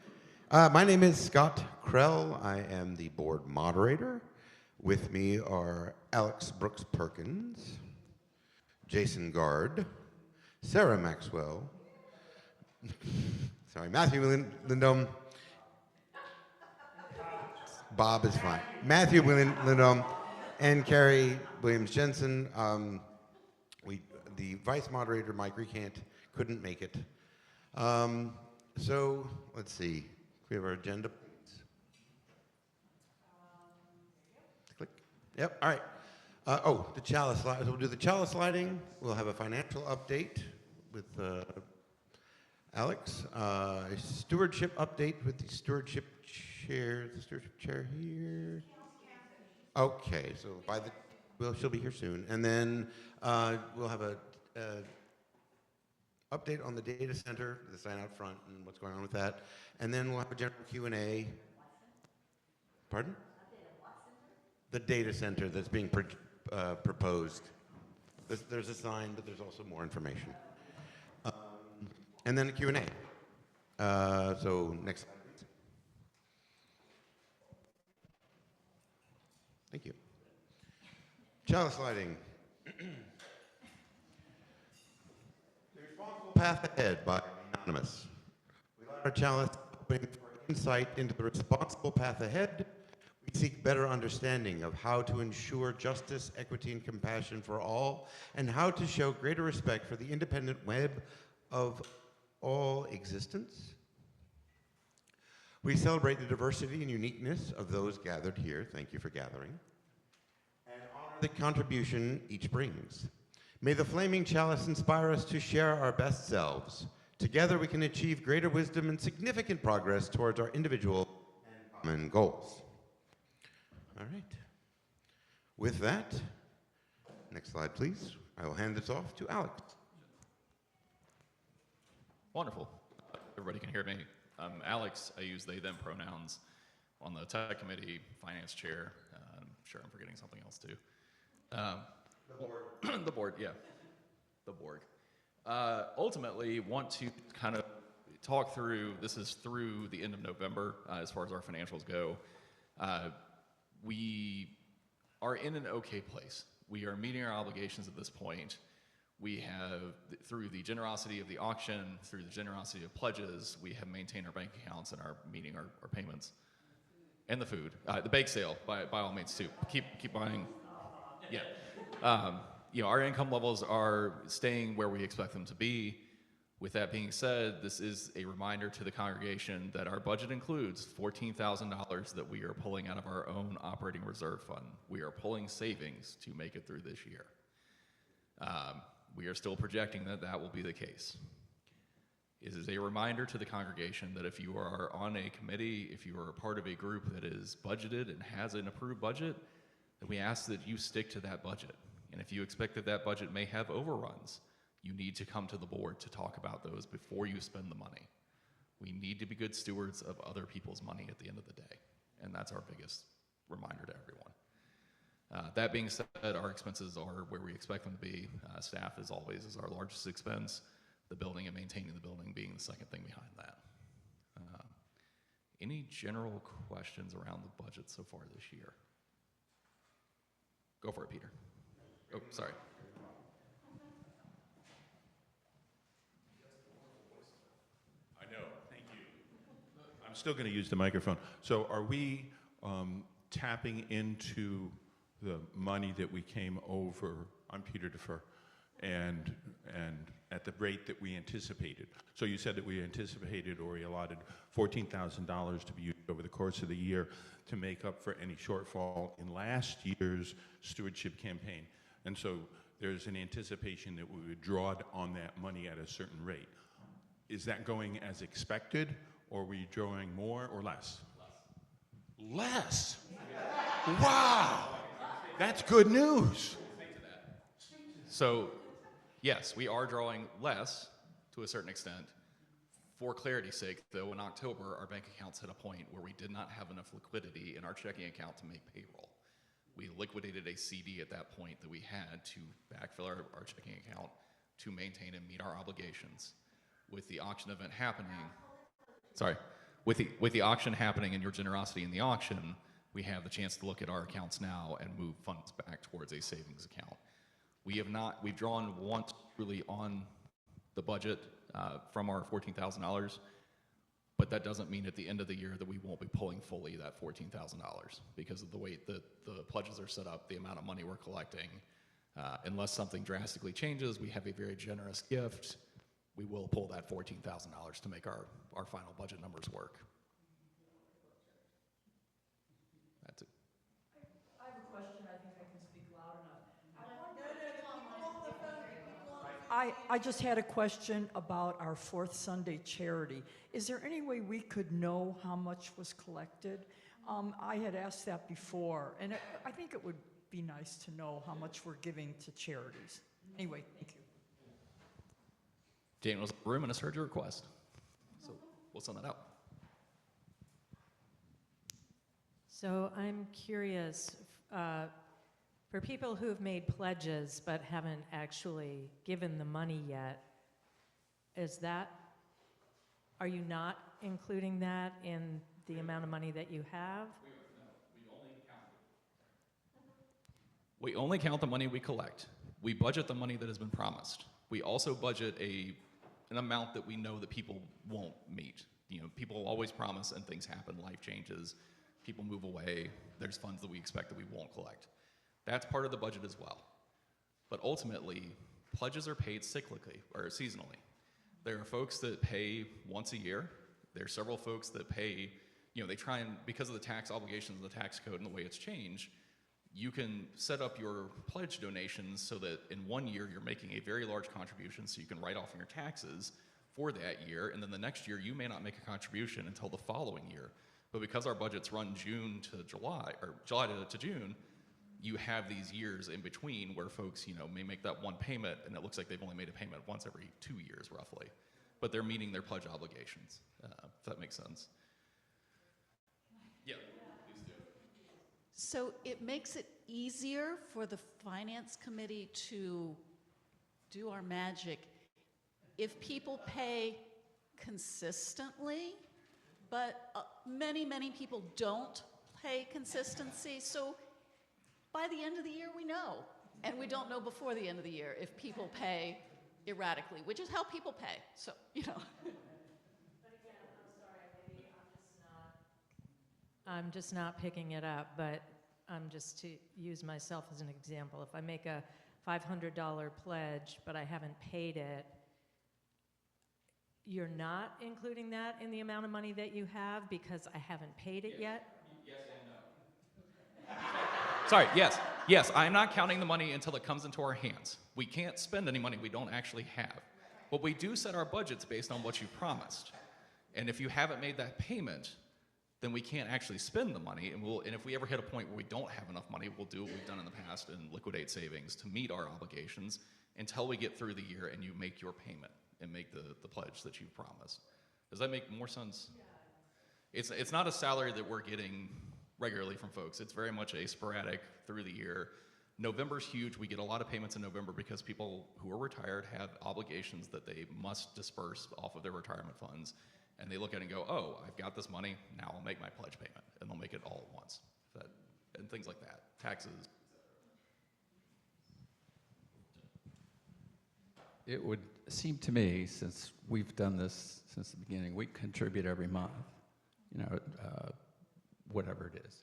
My name is Scott Krell. I am the board moderator. With me are Alex Brooks Perkins, Jason Gard, Sarah Maxwell, Matthew Lindholm. Bob is fine. Matthew Lindholm and Carrie Williams Jensen. The vice moderator, Mike Recant, couldn't make it. So let's see. We have our agenda. Click. Yep. All right. The chalice lighting. So we'll do the chalice lighting. We'll have a financial update with Alex. A stewardship update with the stewardship chair. Is the stewardship chair here? Okay. So she'll be here soon, and then we'll have a update on the data center, the sign out front, and what's going on with that, and then we'll have a general Q&A. Pardon? The data center that's being proposed. There's a sign, but there's also more information. And then a Q&A. So next slide, please. Thank you. Chalice lighting. The Responsible Path Ahead by Anonymous. We light our chalice hoping for insight into the responsible path ahead. We seek better understanding of how to ensure justice, equity, and compassion for all, and how to show greater respect for the independent web of all existence. We celebrate the diversity and uniqueness of those gathered here. Thank you for gathering. And honor the contribution each brings. May the flaming chalice inspire us to share our best selves. Together we can achieve greater wisdom and significant progress towards our individual and common goals. All right. With that, next slide, please. I will hand this off to Alex. Wonderful. Everybody can hear me. I'm Alex. I use they, them pronouns on the tech committee, finance chair. I'm sure I'm forgetting something else too. The board. The board, yeah. The board. Ultimately, want to kind of talk through, this is through the end of November as far as our financials go. We are in an okay place. We are meeting our obligations at this point. We have, through the generosity of the auction, through the generosity of pledges, we have maintained our bank accounts and are meeting our payments. And the food. The bake sale, by all means, too. Keep buying. Yeah. Our income levels are staying where we expect them to be. With that being said, this is a reminder to the congregation that our budget includes $14,000 that we are pulling out of our own operating reserve fund. We are pulling savings to make it through this year. We are still projecting that that will be the case. It is a reminder to the congregation that if you are on a committee, if you are a part of a group that is budgeted and has an approved budget, then we ask that you stick to that budget. And if you expect that that budget may have overruns, you need to come to the board to talk about those before you spend the money. We need to be good stewards of other people's money at the end of the day. And that's our biggest reminder to everyone. That being said, our expenses are where we expect them to be. Staff, as always, is our largest expense. The building and maintaining the building being the second thing behind that. Any general questions around the budget so far this year? Go for it, Peter. Oh, sorry. I know, thank you. I'm still going to use the microphone. So are we tapping into the money that we came over? I'm Peter Defer, and at the rate that we anticipated. So you said that we anticipated or we allotted $14,000 to be used over the course of the year to make up for any shortfall in last year's stewardship campaign. And so there's an anticipation that we would draw on that money at a certain rate. Is that going as expected, or are we drawing more or less? Less? Wow! That's good news. So, yes, we are drawing less to a certain extent. For clarity's sake, though, in October, our bank accounts hit a point where we did not have enough liquidity in our checking account to make payroll. We liquidated a CD at that point that we had to backfill our checking account to maintain and meet our obligations. With the auction event happening, with the auction happening and your generosity in the auction, we have the chance to look at our accounts now and move funds back towards a savings account. We've drawn once really on the budget from our $14,000, but that doesn't mean at the end of the year that we won't be pulling fully that $14,000 because of the way that the pledges are set up, the amount of money we're collecting. Unless something drastically changes, we have a very generous gift. We will pull that $14,000 to make our final budget numbers work. That's it. I have a question. I think I can speak loud enough. I just had a question about our fourth Sunday charity. Is there any way we could know how much was collected? I had asked that before, and I think it would be nice to know how much we're giving to charities. Anyway, thank you. Jane was in the room and has heard your request. So we'll send that out. So I'm curious, for people who have made pledges but haven't actually given the money yet, are you not including that in the amount of money that you have? We only count the money we collect. We budget the money that has been promised. We also budget an amount that we know that people won't meet. You know, people always promise and things happen, life changes, people move away, there's funds that we expect that we won't collect. That's part of the budget as well. But ultimately, pledges are paid cyclically or seasonally. There are folks that pay once a year. There are several folks that pay, they try and, because of the tax obligations of the tax code and the way it's changed, you can set up your pledge donations so that in 1 year you're making a very large contribution so you can write off on your taxes for that year, and then the next year you may not make a contribution until the following year. But because our budgets run June to July, or July to June, you have these years in between where folks, may make that one payment and it looks like they've only made a payment once every 2 years roughly. But they're meeting their pledge obligations, if that makes sense. Yeah. So it makes it easier for the finance committee to do our magic if people pay consistently, but many, many people don't pay consistency. So by the end of the year, we know, and we don't know before the end of the year if people pay erratically, which is how people pay. So, But again, I'm sorry, maybe I'm just not picking it up, but just to use myself as an example, if I make a $500 pledge, but I haven't paid it, you're not including that in the amount of money that you have because I haven't paid it yet? Yes and no. Sorry, yes, I'm not counting the money until it comes into our hands. We can't spend any money we don't actually have. But we do set our budgets based on what you promised. And if you haven't made that payment, then we can't actually spend the money, and if we ever hit a point where we don't have enough money, we'll do what we've done in the past and liquidate savings to meet our obligations until we get through the year and you make your payment and make the pledge that you promised. Does that make more sense? Yeah. It's not a salary that we're getting regularly from folks. It's very much a sporadic through the year. November's huge. We get a lot of payments in November because people who are retired have obligations that they must disperse off of their retirement funds. And they look at it and go, oh, I've got this money, now I'll make my pledge payment. And they'll make it all at once. And things like that. Taxes. It would seem to me, since we've done this since the beginning, we contribute every month, whatever it is.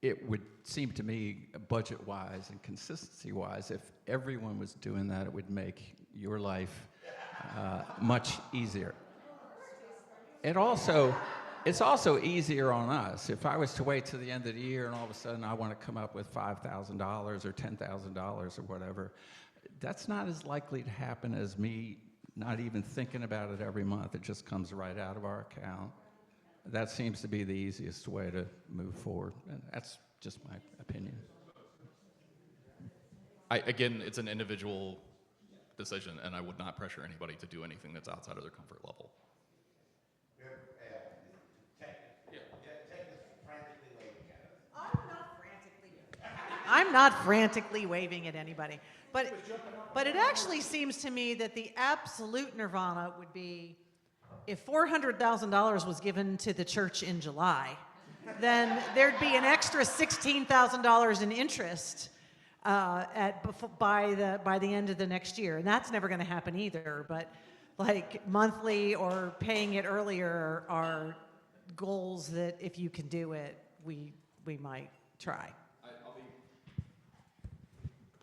It would seem to me, budget-wise and consistency-wise, if everyone was doing that, it would make your life much easier. It's also easier on us. If I was to wait till the end of the year and all of a sudden I want to come up with $5,000 or $10,000 or whatever, that's not as likely to happen as me not even thinking about it every month. It just comes right out of our account. That seems to be the easiest way to move forward, and that's just my opinion. Again, it's an individual decision, and I would not pressure anybody to do anything that's outside of their comfort level. I'm not frantically waving at anybody, but it actually seems to me that the absolute nirvana would be if $400,000 was given to the church in July, then there'd be an extra $16,000 in interest by the end of the next year, and that's never going to happen either. But like monthly or paying it earlier are goals that if you can do it, we might try.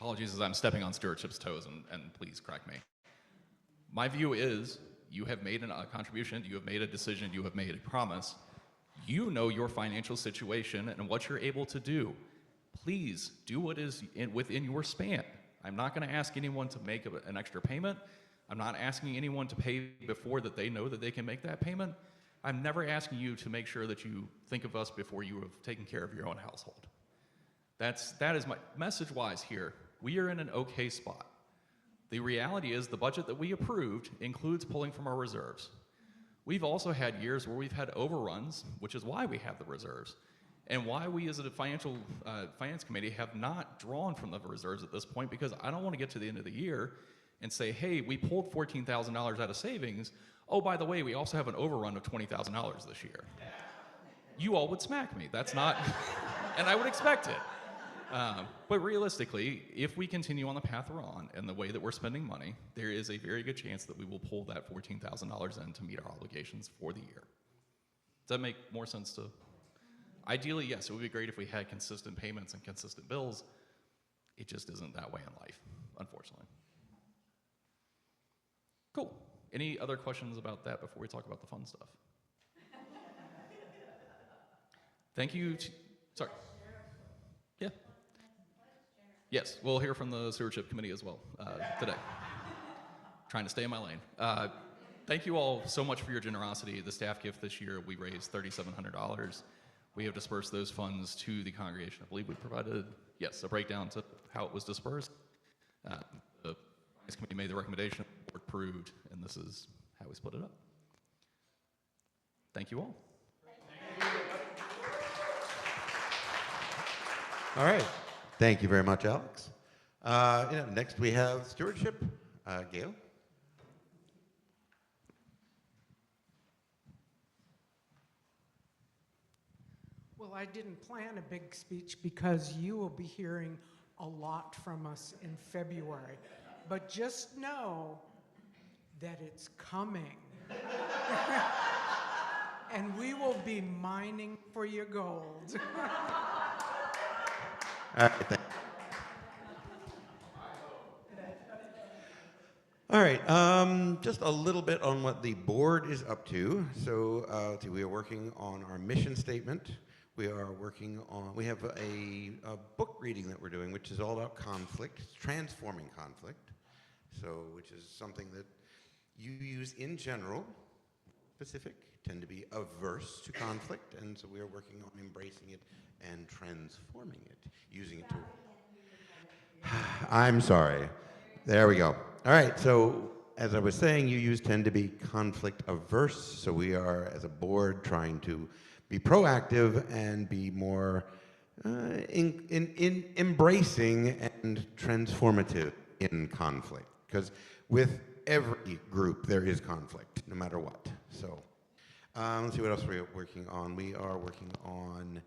apologies as I'm stepping on stewardship's toes, and please correct me. My view is you have made a contribution, you have made a decision, you have made a promise. You know your financial situation and what you're able to do. Please do what is within your span. I'm not going to ask anyone to make an extra payment. I'm not asking anyone to pay before that they know that they can make that payment. I'm never asking you to make sure that you think of us before you have taken care of your own household. That is my message-wise here. We are in an okay spot. The reality is the budget that we approved includes pulling from our reserves. We've also had years where we've had overruns, which is why we have the reserves, and why we as a finance committee have not drawn from the reserves at this point, because I don't want to get to the end of the year and say, hey, we pulled $14,000 out of savings. Oh, by the way, we also have an overrun of $20,000 this year. You all would smack me. That's not, and I would expect it. But realistically, if we continue on the path we're on and the way that we're spending money, there is a very good chance that we will pull that $14,000 in to meet our obligations for the year. Does that make more sense to? Ideally, yes, it would be great if we had consistent payments and consistent bills. It just isn't that way in life, unfortunately. Cool. Any other questions about that before we talk about the fun stuff? Thank you. Sorry. Yeah. Yes, we'll hear from the stewardship committee as well today. Trying to stay in my lane. Thank you all so much for your generosity. The staff gift this year, we raised $3,700. We have dispersed those funds to the congregation. I believe we provided, yes, a breakdown to how it was dispersed. The finance committee made the recommendation, the board approved, and this is how we split it up. Thank you all. All right. Thank you very much, Alex. Next we have stewardship. Gail? Well, I didn't plan a big speech because you will be hearing a lot from us in February. But just know that it's coming. And we will be mining for your gold. All right, just a little bit on what the board is up to. So we are working on our mission statement. We are working on, we have a book reading that we're doing, which is all about conflict, transforming conflict. So, which is something that you use in general, specific, tend to be averse to conflict, and so we are working on embracing it and transforming it, using it to... I'm sorry. There we go. All right, so as I was saying, you tend to be conflict averse, so we are, as a board, trying to be proactive and be more in embracing and transformative in conflict. Because with every group, there is conflict, no matter what. So let's see what else we're working on. We are working on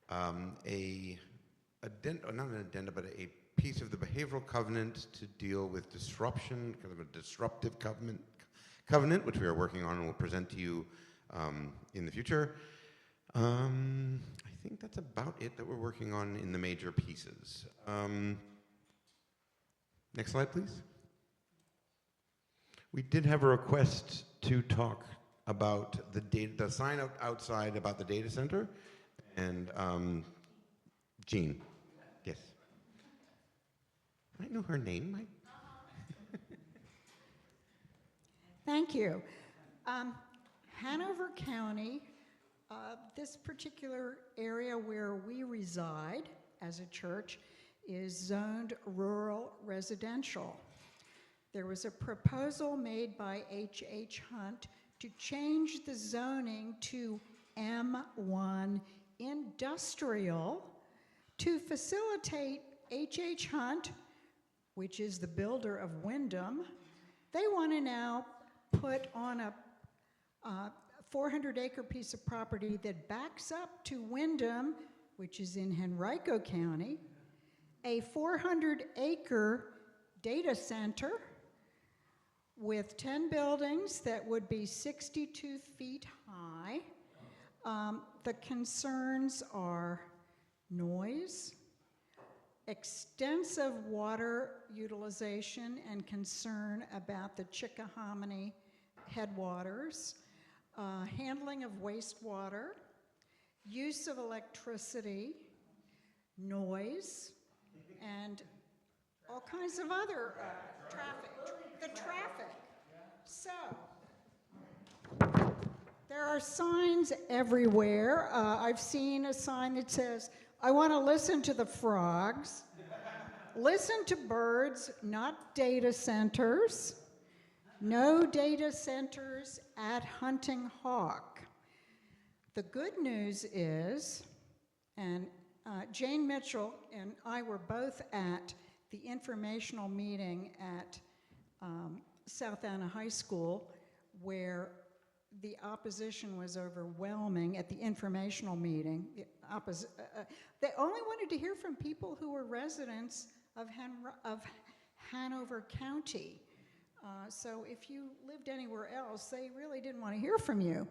not an addenda, but a piece of the behavioral covenant to deal with disruption, kind of a disruptive covenant, which we are working on and will present to you in the future. I think that's about it that we're working on in the major pieces. Next slide, please. We did have a request to talk about the sign outside about the data center, and Jean, yes. I know her name. Thank you. Hanover County, this particular area where we reside as a church is zoned rural residential. There was a proposal made by H.H. Hunt to change the zoning to M1 industrial to facilitate H.H. Hunt, which is the builder of Wyndham. They want to now put on a 400-acre piece of property that backs up to Wyndham, which is in Henrico County, a 400-acre data center with 10 buildings that would be 62 feet high. The concerns are noise, extensive water utilization and concern about the Chickahominy headwaters, handling of wastewater, use of electricity, noise, and all kinds of other traffic, the traffic. So, there are signs everywhere. I've seen a sign that says, I want to listen to the frogs, listen to birds, not data centers, no data centers at Hunting Hawk. The good news is, and Jane Mitchell and I were both at the informational meeting at South Anna High School, where the opposition was overwhelming at the informational meeting. They only wanted to hear from people who were residents of Hanover County. So if you lived anywhere else, they really didn't want to hear from you.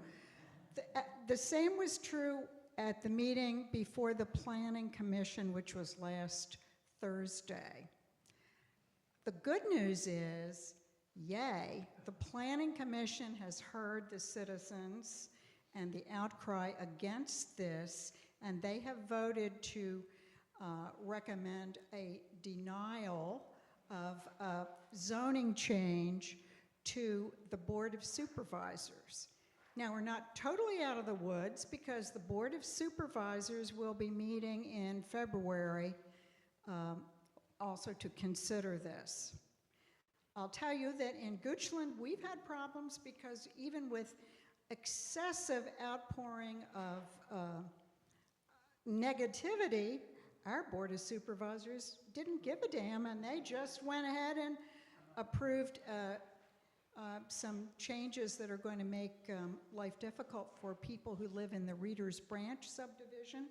The same was true at the meeting before the Planning Commission, which was last Thursday. The good news is, yay, the Planning Commission has heard the citizens and the outcry against this, and they have voted to recommend a denial of a zoning change to the Board of Supervisors. Now, we're not totally out of the woods because the Board of Supervisors will be meeting in February also to consider this. I'll tell you that in Goochland, we've had problems because even with excessive outpouring of negativity, our Board of Supervisors didn't give a damn, and they just went ahead and approved some changes that are going to make life difficult for people who live in the Reader's Branch subdivision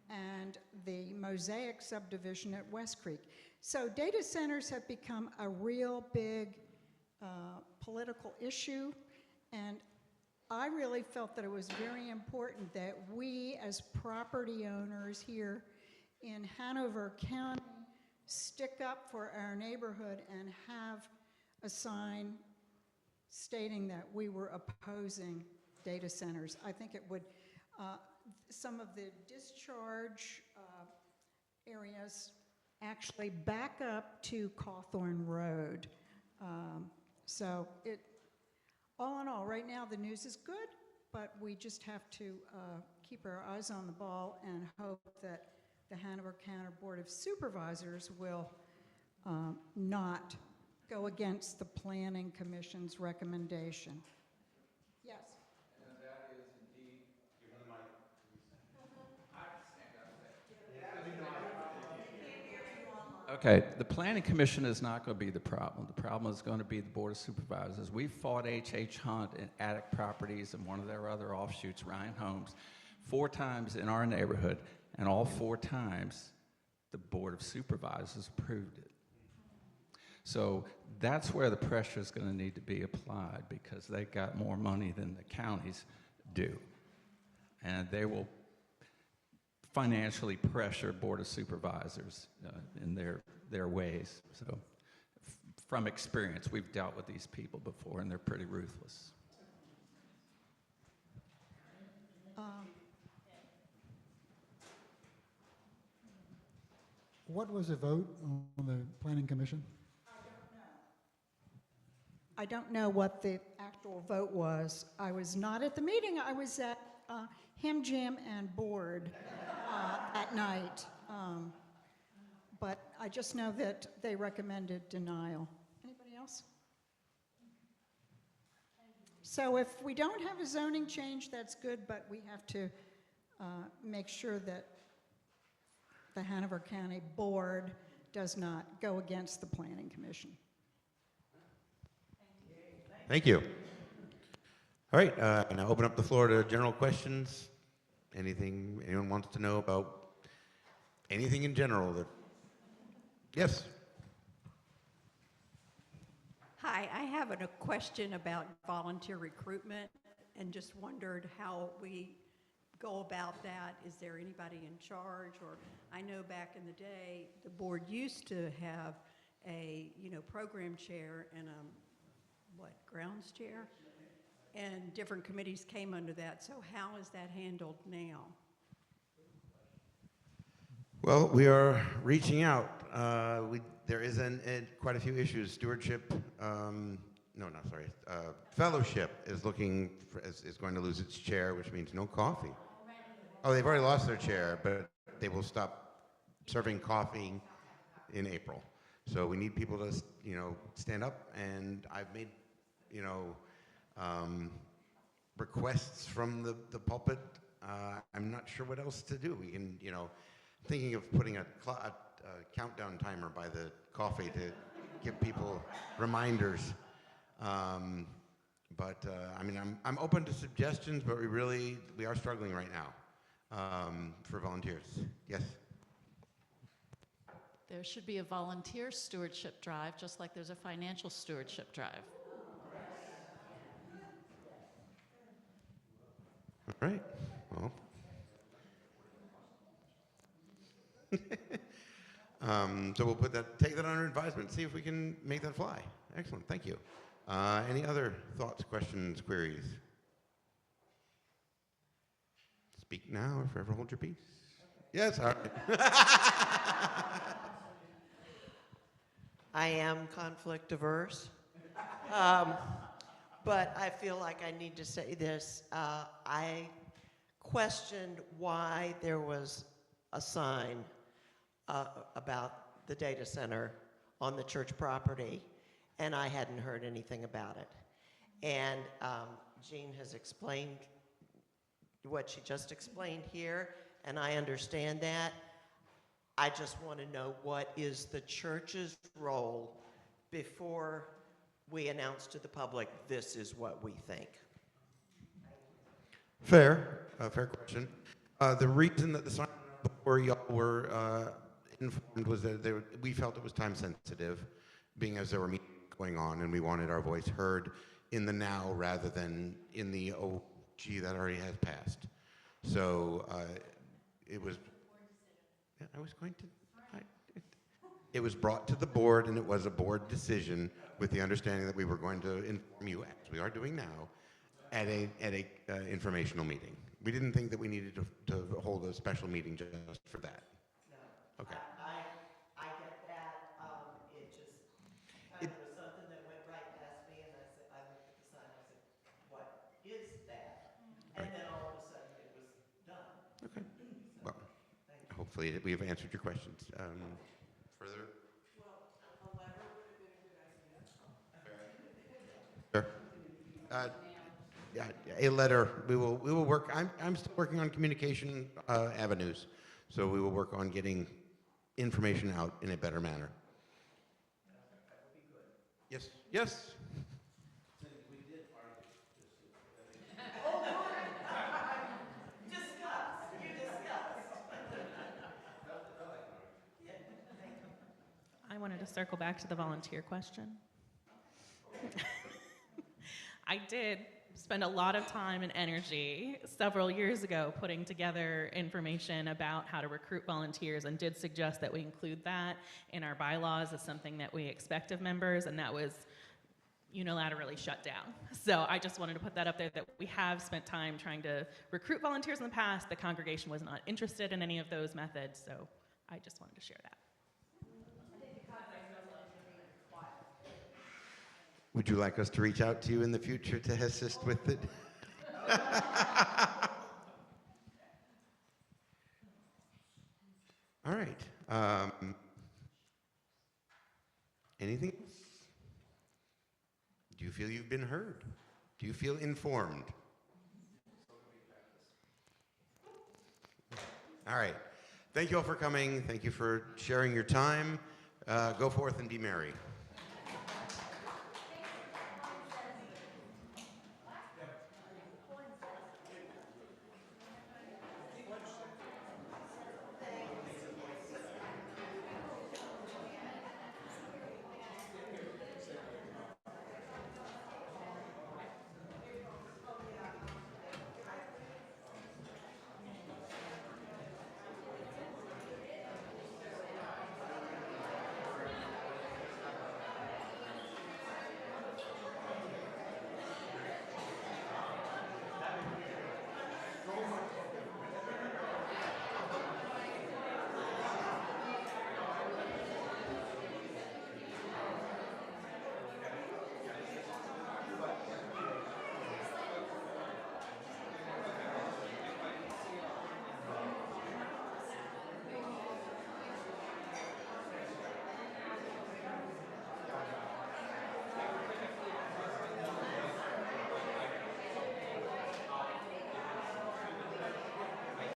and the Mosaic subdivision at West Creek. So data centers have become a real big political issue, and I really felt that it was very important that we as property owners here in Hanover County stick up for our neighborhood and have a sign stating that we were opposing data centers. I think it would, some of the discharge areas actually back up to Cawthorn Road. So all in all, right now the news is good, but we just have to keep our eyes on the ball and hope that the Hanover County Board of Supervisors will not go against the Planning Commission's recommendation. Yes? And that is indeed, give him the mic, please. Okay, the Planning Commission is not going to be the problem. The problem is going to be the Board of Supervisors. We fought H.H. Hunt and Attic Properties and one of their other offshoots, Ryan Homes, 4 times in our neighborhood, and all 4 times the Board of Supervisors approved it. So that's where the pressure is going to need to be applied because they got more money than the counties do. And they will financially pressure Board of Supervisors in their ways. So from experience, we've dealt with these people before and they're pretty ruthless. What was the vote on the Planning Commission? I don't know what the actual vote was. I was not at the meeting. I was at Ham Jam and Board at night. But I just know that they recommended denial. Anybody else? So if we don't have a zoning change, that's good, but we have to make sure that the Hanover County Board does not go against the Planning Commission. Thank you. All right, now open up the floor to general questions. Anything anyone wants to know about anything in general that, yes? Hi, I have a question about volunteer recruitment and just wondered how we go about that? Is there anybody in charge? Or I know back in the day, the board used to have a, program chair and grounds chair? And different committees came under that. So how is that handled now? Well, we are reaching out. There is quite a few issues. Stewardship, fellowship is is going to lose its chair, which means no coffee. Oh, they've already lost their chair, but they will stop serving coffee in April. So we need people to, stand up, and I've made, requests from the pulpit. I'm not sure what else to do. We can, thinking of putting a countdown timer by the coffee to give people reminders. I'm open to suggestions, but we are struggling right now for volunteers. Yes? There should be a volunteer stewardship drive, just like there's a financial stewardship drive. All right. Well. So we'll take that under advisement, see if we can make that fly. Excellent, thank you. Any other thoughts, questions, queries? Speak now or forever hold your peace. Yes, all right. I am conflict averse, but I feel like I need to say this. I questioned why there was a sign about the data center on the church property, and I hadn't heard anything about it. And Jean has explained what she just explained here, and I understand that. I just want to know, what is the church's role before we announce to the public this is what we think? Fair question. The reason that the sign before y'all were informed was that we felt it was time sensitive, being as there were meetings going on, and we wanted our voice heard in the now rather than in the, oh, gee, that already has passed. So it was, yeah, it was brought to the board, and it was a board decision with the understanding that we were going to inform you, as we are doing now, at a informational meeting. We didn't think that we needed to hold a special meeting just for that. No. Okay. I get that. It just kind of was something that went right past me, and I looked at the sign, I said, what is that? And then all of a sudden it was done. Okay. Well, hopefully we've answered your questions. Further? Well, a letter would have been a good idea. Sure. Yeah, a letter. We will work. I'm still working on communication avenues, so we will work on getting information out in a better manner. Yes. Yes. I wanted to circle back to the volunteer question. I did spend a lot of time and energy several years ago putting together information about how to recruit volunteers, and did suggest that we include that in our bylaws as something that we expect of members, and that was unilaterally shut down. So I just wanted to put that up there, that we have spent time trying to recruit volunteers in the past. The congregation was not interested in any of those methods, so I just wanted to share that. Would you like us to reach out to you in the future to assist with it? All right. Anything else? Do you feel you've been heard? Do you feel informed? All right. Thank you all for coming. Thank you for sharing your time. Go forth and be merry.